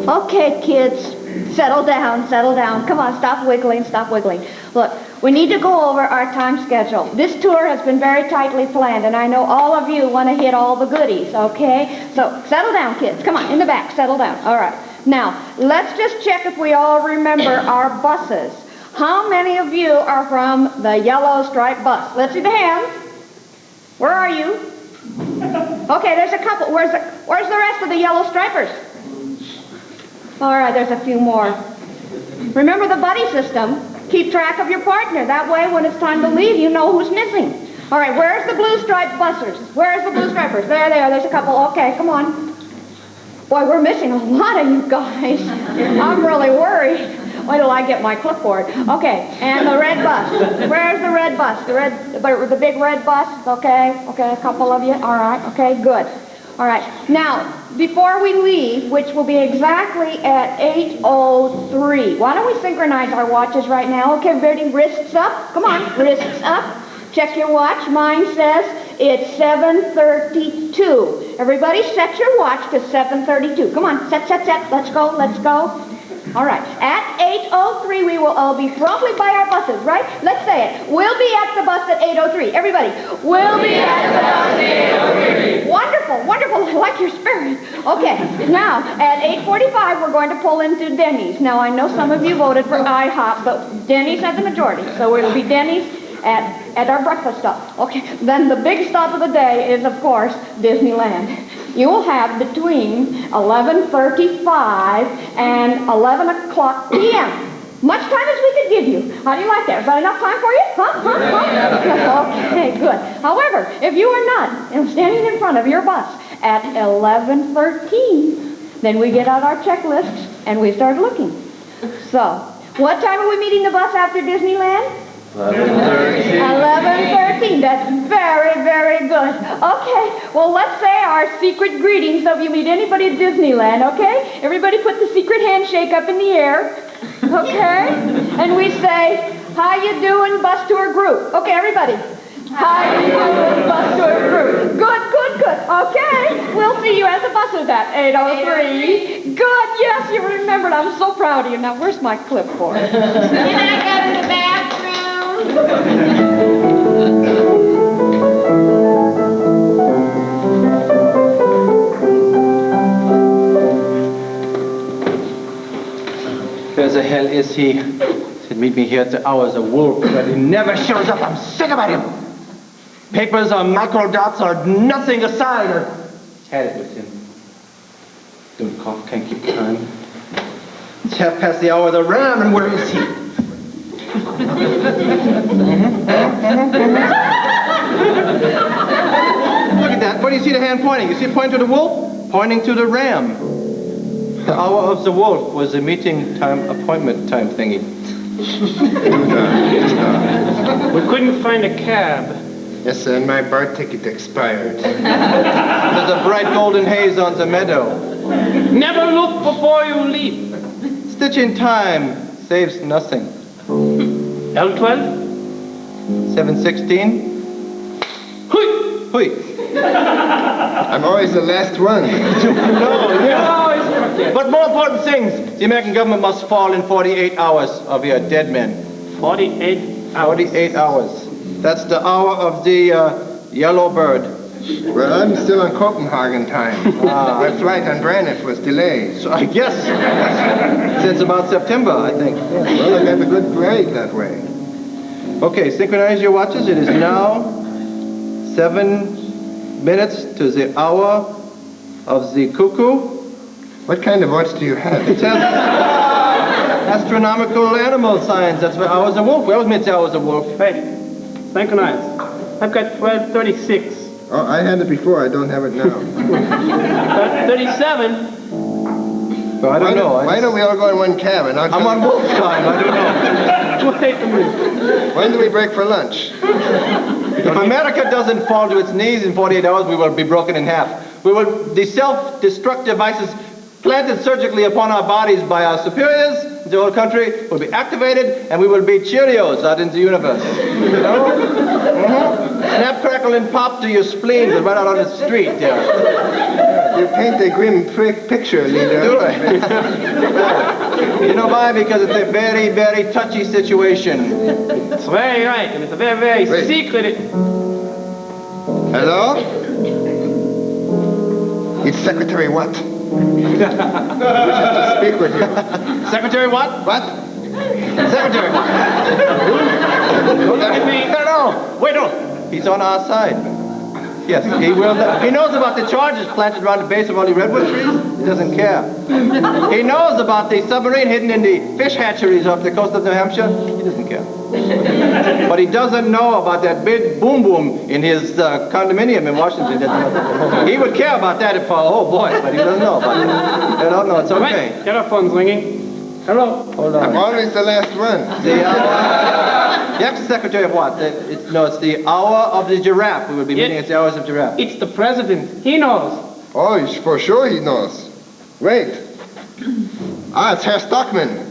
D: Okay, kids, settle down, settle down. Come on, stop wiggling, stop wiggling. Look, we need to go over our time schedule. This tour has been very tightly planned, and I know all of you want to hit all the goodies, okay? So settle down, kids. Come on, in the back, settle down. All right. Now, let's just check if we all remember our buses. How many of you are from the yellow striped bus? Let's see the hands. Where are you? Okay, there's a couple. Where's the rest of the yellow stripers? All right, there's a few more. Remember the buddy system. Keep track of your partner. That way, when it's time to leave, you know who's missing. All right, where's the blue striped bussers? Where's the blue stripers? There they are. There's a couple. Okay, come on. Boy, we're missing a lot of you guys. I'm really worried. Wait till I get my clipboard. Okay, and the red bus. Where's the red bus? The big red bus? Okay, a couple of you. All right, okay, good. All right, now, before we leave, which will be exactly at 8:03, why don't we synchronize our watches right now? Okay, everybody, wrists up. Come on, wrists up. Check your watch. Mine says it's 7:32. Everybody set your watch to 7:32. Come on, set. Let's go. All right. At 8:03, we will all be promptly by our buses, right? Let's say it. We'll be at the bus at 8:03. Everybody, we'll be at the bus at 8:03. Wonderful. I like your spirit. Okay. Now, at 8:45, we're going to pull into Denny's. Now, I know some of you voted for IHOP, but Denny's had the majority, so it'll be Denny's at our breakfast stop. Okay. Then the big stop of the day is, of course, Disneyland. You will have between 11:35 and 11 o'clock p.m. Much time as we could give you. How do you like that? Is that enough time for you? Huh? Okay, good. However, if you are not standing in front of your bus at 11:13, then we get out our checklists and we start looking. So, what time are we meeting the bus after Disneyland? 11:13. That's very, very good. Okay, well, let's say our secret greeting, so if you meet anybody at Disneyland, okay? Everybody put the secret handshake up in the air, okay? And we say, how you doing, bus tour group? Okay, everybody. How you doing, bus tour group? Good. Okay, we'll see you at the buses at 8:03. Good, yes, you remembered. I'm so proud of you. Now, where's my clipboard?
F: Can I go to the bathroom?
A: Where the hell is he? Said meet me here at the hours of wolf, but he never shows up. I'm sick about him. Papers or microdots or nothing aside. I had it with him. Don't cough, can't keep time. It's 1:30 of the ram, and where is he? Look at that. Where do you see the hand pointing? You see it pointing to the wolf? Pointing to the ram. The hour of the wolf was a meeting time, appointment time thingy.
B: We couldn't find a cab.
C: Yes, sir, and my BART ticket expired.
A: There's a bright golden haze on the meadow.
B: Never look before you leap.
A: Stitch in time saves nothing.
B: L12?
A: 7:16. Hui.
C: I'm always the last one.
A: But more important things, the American government must fall in 48 hours of your dead men.
B: 48 hours.
A: 48 hours. That's the hour of the yellow bird.
C: Well, I'm still on Copenhagen time. My flight on Braniff was delayed.
A: So I guess since about September, I think.
C: Well, I got a good break that way.
A: Okay, synchronize your watches. It is now 7 minutes to the hour of the cuckoo.
C: What kind of watch do you have?
A: It has astronomical animal signs. That's where hours of wolf. We always meet the hours of wolf.
B: Hey, synchronize. I've got 12:36.
C: Oh, I had it before. I don't have it now.
B: 37.
A: Well, I don't know.
C: Why don't we all go in one cab? And
A: I'm on wolf time. I don't know.
B: Wait a minute.
C: When do we break for lunch?
A: If America doesn't fall to its knees in 48 hours, we will be broken in half. The self-destruct devices planted surgically upon our bodies by our superiors in the whole country will be activated, and we will be Cheerios out in the universe. You know? Snap, crackle, and pop to your spleens and run out on the street. Yeah.
C: You paint a grim picture, leader.
A: Do I? You know why? Because it's a very, very touchy situation.
B: It's very right, and it's a very, very
C: Wait.
B: secret.
C: Hello? It's Secretary what? Wishes to speak with you.
A: Secretary what?
C: What?
A: Secretary what?
B: Look at me.
A: No. Wait, no. He's on our side. Yes, he will. He knows about the charges planted around the base of all the redwood trees. He doesn't care. He knows about the submarine hidden in the fish hatcheries off the coast of New Hampshire. He doesn't care. But he doesn't know about that big boom boom in his condominium in Washington. He doesn't know. He would care about that if, oh boy, but he doesn't know about it. I don't know. It's okay.
B: Right, get our phones ringing. Hello.
A: Hold
C: I'm
A: on.
C: always the last one.
A: The Secretary of what? It's the hour of the giraffe. We would be meeting at the hours of giraffe.
B: It's the president. He knows.
C: Oh, for sure he knows. Wait. It's Herr Stockman.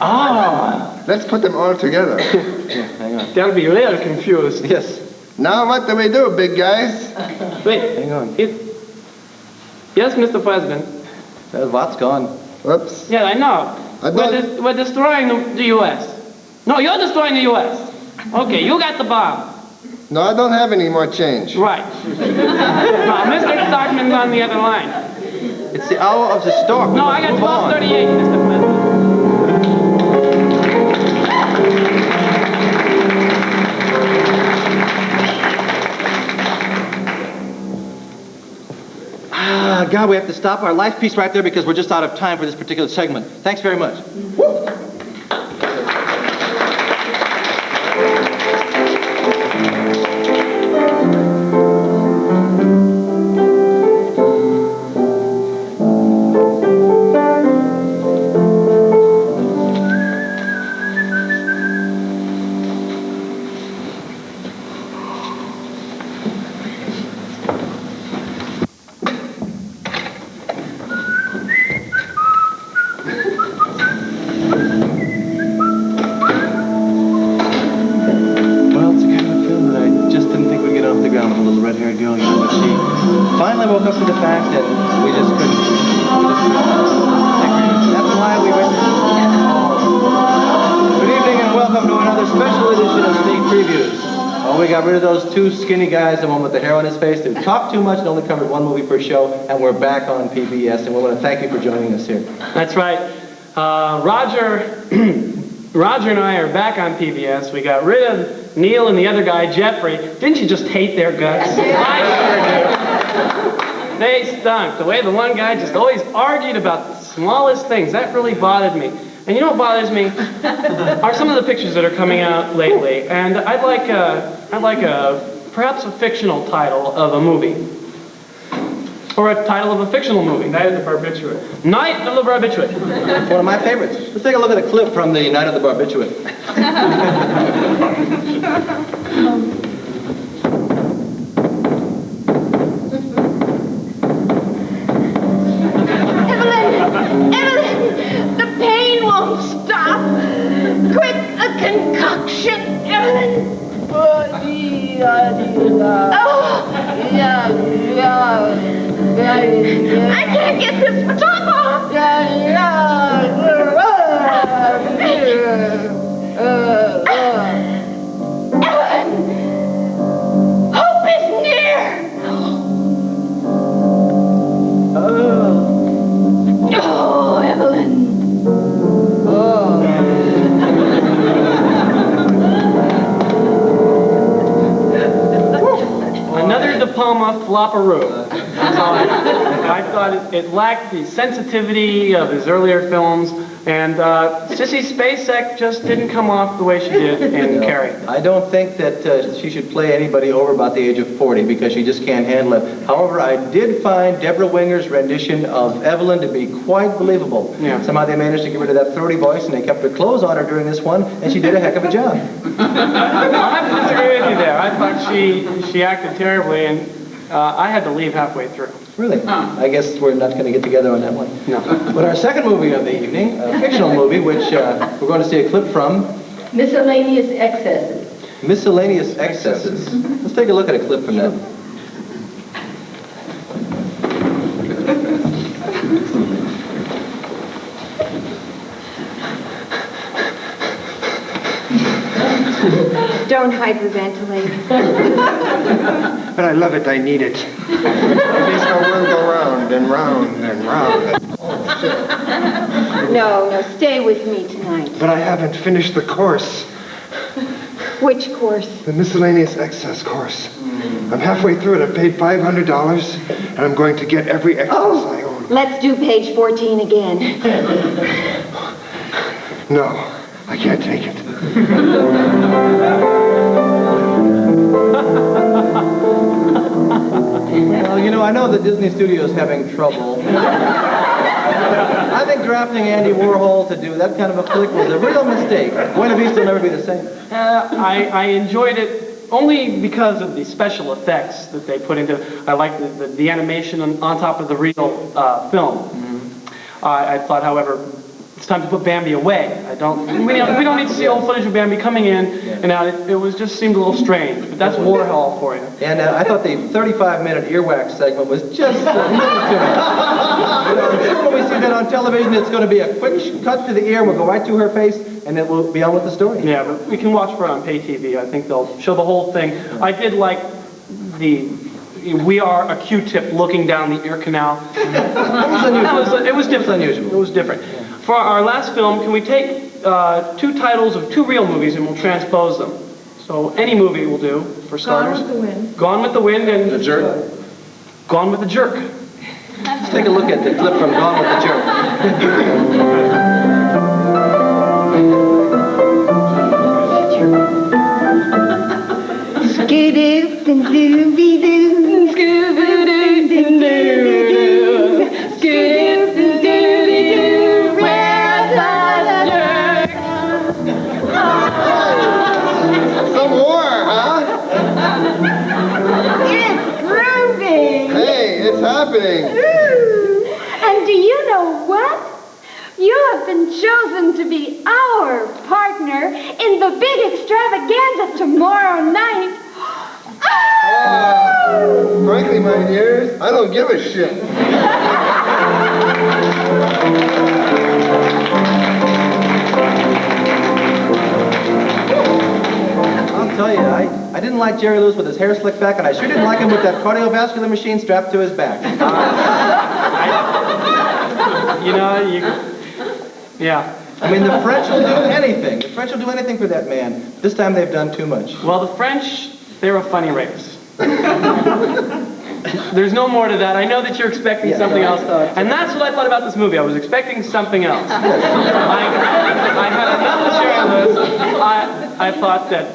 B: Ah.
C: Let's put them all together.
A: Yeah, hang on.
B: They'll be real confused.
A: Yes.
C: Now what do we do, big guys?
B: Wait.
A: Hang on.
B: Yes, Mr. President.
A: What's gone?
C: Whoops.
B: Yeah, I know.
C: I don't-
B: We're destroying the U.S. No, you're destroying the U.S. Okay, you got the bomb.
C: No, I don't have any more change.
B: Right. Now, Mr. Stockman's on the other line.
A: It's the hour of the stork.
B: No, I got
A: Move on.
B: 1238, Mr. President.
A: God, we have to stop our life piece right there because we're just out of time for this particular segment. Thanks very much. Well, it's the kind of a film that I just didn't think would get off the ground with a little red-haired girl, you know, but she finally woke up to the fact that we just couldn't. That's why we went. Good evening and welcome to another special edition of Sneak Previews. Oh, we got rid of those two skinny guys, the one with the hair on his face, who talked too much and only covered one movie per show, and we're back on PBS, and we want to thank you for joining us here.
B: That's right. Roger and I are back on PBS. We got rid of Neil and the other guy, Jeffrey. Didn't you just hate their guts? I sure did. They stunk. The way the one guy just always argued about the smallest things. That really bothered me. And you know what bothers me? Are some of the pictures that are coming out lately. And I'd like perhaps a fictional title of a movie. Or a title of a fictional movie. Night of the Barbiturate. Night of the Barbiturate.
A: One of my favorites. Let's take a look at a clip from the Night of the Barbiturate.
I: Evelyn, the pain won't stop. Quick, a concoction, Evelyn. I can't get this top off. Evelyn, hope is near. Oh, Evelyn.
B: Another De Palma flopperoo. That's all I thought it lacked the sensitivity of his earlier films, and Sissy Spacek just didn't come off the way she did in Carrie.
A: I don't think that she should play anybody over about the age of 40 because she just can't handle it. However, I did find Deborah Winger's rendition of Evelyn to be quite believable.
B: Yeah.
A: Somehow they managed to get rid of that throaty voice and they kept her clothes on her during this one, and she did a heck of a job.
B: I'll have to disagree with you there. I thought she acted terribly, and I had to leave halfway through.
A: Really? I guess we're not going to get together on that one.
B: No.
A: But our second movie of the evening, a fictional movie, which we're going to see a clip from.
J: Miscellaneous excesses.
A: Miscellaneous Excesses. Let's take a look at a clip from that.
G: don't hyperventilate.
C: But I love it. I need it. It makes my world go round and round and round. Oh, shit.
G: No, stay with me tonight.
C: But I haven't finished the course.
G: Which course?
C: The miscellaneous excess course. I'm halfway through it. I paid $500, and I'm going to get every excess I own.
G: Let's do page 14 again.
C: No, I can't take it.
A: Well, you know, I know that Disney Studios is having trouble. I think drafting Andy Warhol to do that kind of a flick was a real mistake. Buena Vista will never be the same.
B: I enjoyed it only because of the special effects that they put into it. I like the animation on top of the real film. I thought, however, it's time to put Bambi away. We don't need to see old footage of Bambi coming in and out. It just seemed a little strange, but that's Warhol for you.
A: And I thought the 35-minute earwax segment was just a little too much. When we see that on television, it's going to be a quick cut to the ear, we'll go right to her face, and it will be on with the story.
B: Yeah, but we can watch for it on pay TV. I think they'll show the whole thing. I did like we are a Q-tip looking down the ear canal. It was different. It was different. For our last film, can we take two titles of two real movies and we'll transpose them? So any movie will do, for starters.
J: Gone with the Wind.
B: Gone with the Wind and...
A: The Jerk.
B: Gone with the Jerk.
A: Let's take a look at the clip from Gone with the Jerk.
I: Scoo-doo-doo-doo-doo, Scoo-doo-doo-doo-doo, Scoo-doo-doo-doo-doo, where's the jerk?
C: Some more, huh?
I: It's groovy.
C: Hey, it's happening.
I: And do you know what? You have been chosen to be our partner in the big extravaganza tomorrow night.
C: Frankly, my dears, I don't give a shit.
A: I'll tell you, I didn't like Jerry Lewis with his hair slicked back, and I sure didn't like him with that cardiovascular machine strapped to his back.
B: Yeah.
A: I mean, the French will do anything. The French will do anything for that man. This time they've done too much.
B: Well, the French, they're a funny race. There's no more to that. I know that you're expecting something else. And that's what I thought about this movie. I was expecting something else. I had enough of Jerry Lewis. I thought that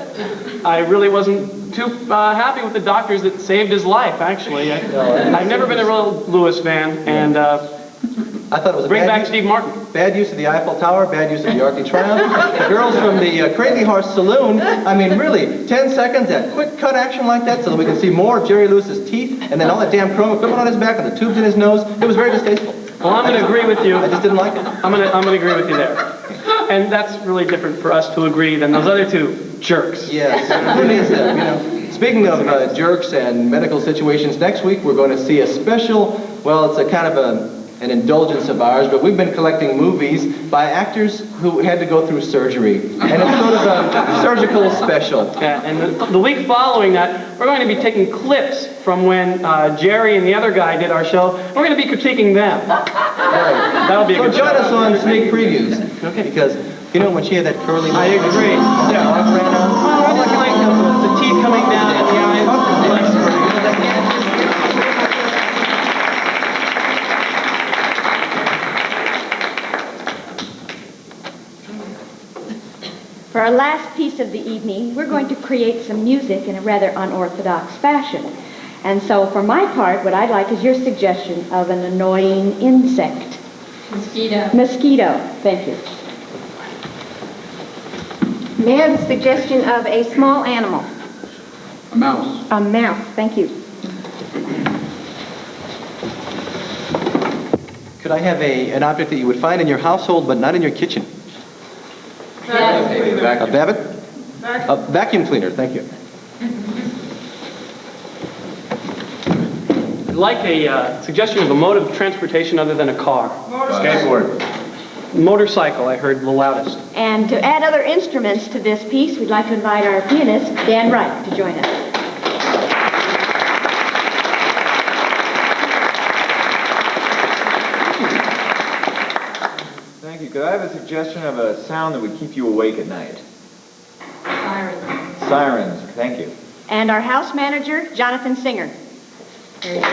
B: I really wasn't too happy with the doctors that saved his life, actually. I've never been a real Lewis fan, and
A: I thought it was a
B: bring back Steve Martin.
A: Bad use of the Eiffel Tower, bad use of the Arc de Triomphe. The girls from the Crazy Horse Saloon, I mean, really, 10 seconds, that quick cut action like that so that we can see more of Jerry Lewis's teeth, and then all that damn chrome equipment on his back and the tubes in his nose. It was very distasteful.
B: Well, I'm going to agree with you.
A: I just didn't like it.
B: I'm going to agree with you there. And that's really different for us to agree than those other two jerks.
A: Yes, who needs that, you know? Speaking of jerks and medical situations, next week we're going to see a special, well, it's a kind of an indulgence of ours, but we've been collecting movies by actors who had to go through surgery. And it's sort of a surgical special.
B: Yeah, and the week following that, we're going to be taking clips from when Jerry and the other guy did our show. We're going to be critiquing them. That'll be a good
A: So join
B: show.
A: us on sneak previews.
B: Okay.
A: Because, you know, when she had that curly...
B: I agree.
A: Yeah. Dog ran out.
B: All I can think of was the teeth coming down in the eyes.
D: For our last piece of the evening, we're going to create some music in a rather unorthodox fashion. And so for my part, what I'd like is your suggestion of an annoying insect.
F: Mosquito.
D: Mosquito. Thank you.
F: May I have a suggestion of a small animal?
E: A mouse.
D: A mouse. Thank you.
A: Could I have an object that you would find in your household but not in your kitchen? A vacuum. A vacuum cleaner, thank you.
B: I'd like a suggestion of a mode of transportation other than a car.
E: Skateboard.
B: Motorcycle, I heard the loudest.
D: And to add other instruments to this piece, we'd like to invite our pianist, Dan Wright, to join us.
L: Thank you. Could I have a suggestion of a sound that would keep you awake at night?
D: Sirens.
L: Sirens. Thank you.
D: And our house manager, Jonathan Singer. There he is.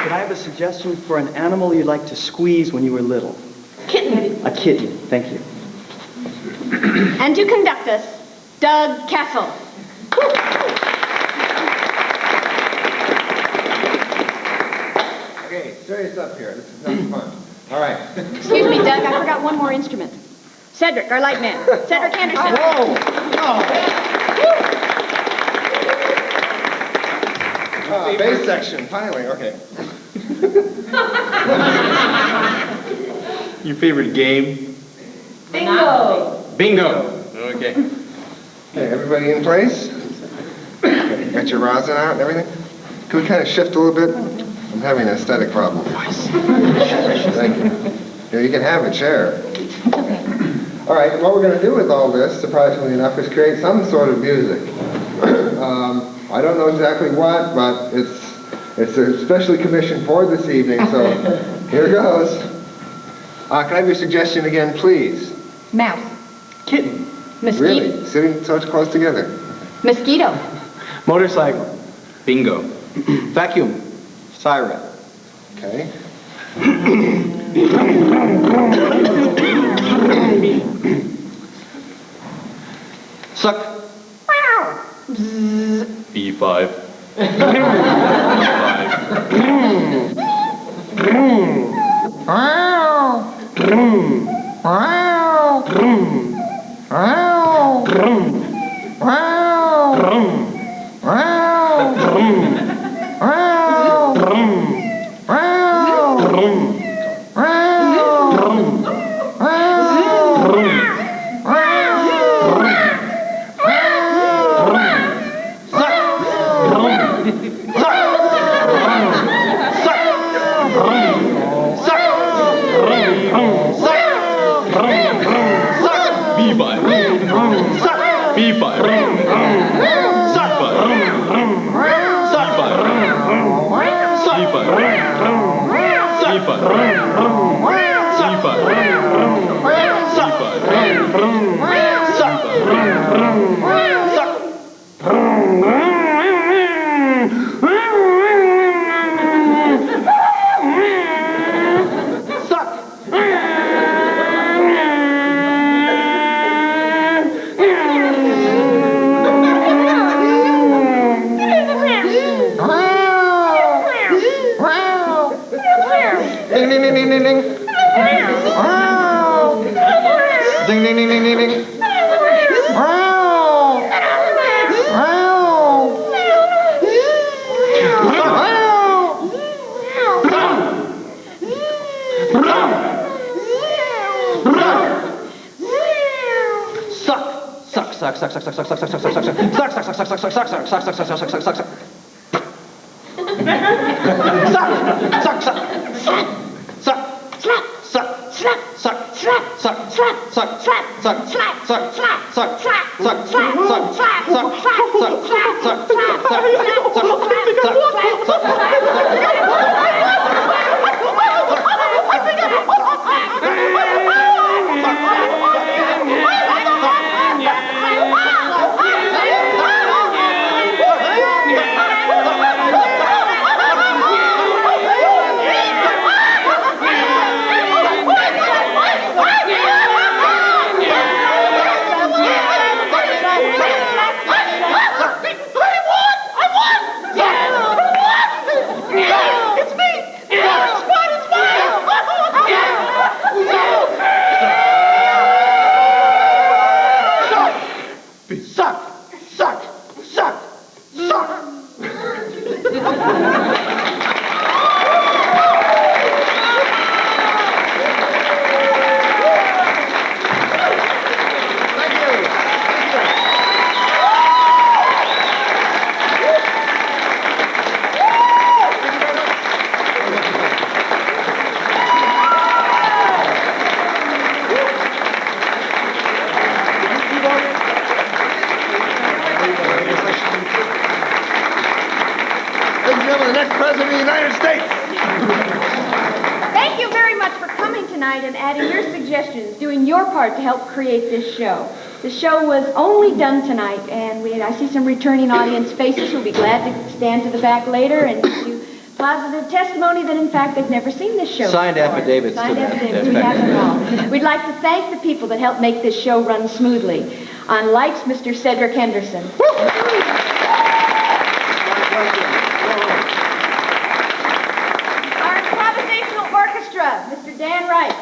M: Could I have a suggestion for an animal you'd like to squeeze when you were little?
D: Kitten.
M: A kitten. Thank you.
D: And to conduct us, Doug Kassel.
C: Okay, serious up here. This is not fun. All right.
D: Excuse me, Doug, I forgot one more instrument. Cedric, our light man. Cedric Anderson.
C: Bass section, finally. Okay.
A: Your favorite game?
J: Bingo!
A: Bingo. Okay.
C: Okay, everybody in place? Okay, got your rosin out and everything? Can we kind of shift a little bit? I'm having an aesthetic problem. Thank you. Here, you can have a chair. All right, what we're going to do with all this, surprisingly enough, is create some sort of music. I don't know exactly what, but it's especially commissioned for this evening, so here goes. Can I have your suggestion again, please?
D: Mouse.
M: Kitten.
D: Mosquito.
C: Really? Sitting so close together.
D: Mosquito.
A: Motorcycle. Bingo. Vacuum.
L: Siren.
C: Okay.
A: Suck. B5.
C: gentlemen, the next President of the United States.
D: Thank you very much for coming tonight and adding your suggestions, doing your part to help create this show. The show was only done tonight, and I see some returning audience faces who'll be glad to stand to the back later and give you positive testimony that, in fact, they've never seen this show
A: Signed
D: before.
A: affidavits.
D: Signed
A: to that
D: affidavits. We have them all. We'd like to thank the people that helped make this show run smoothly. On lights, Mr. Cedric Henderson. Our improvisational orchestra, Mr. Dan Wright.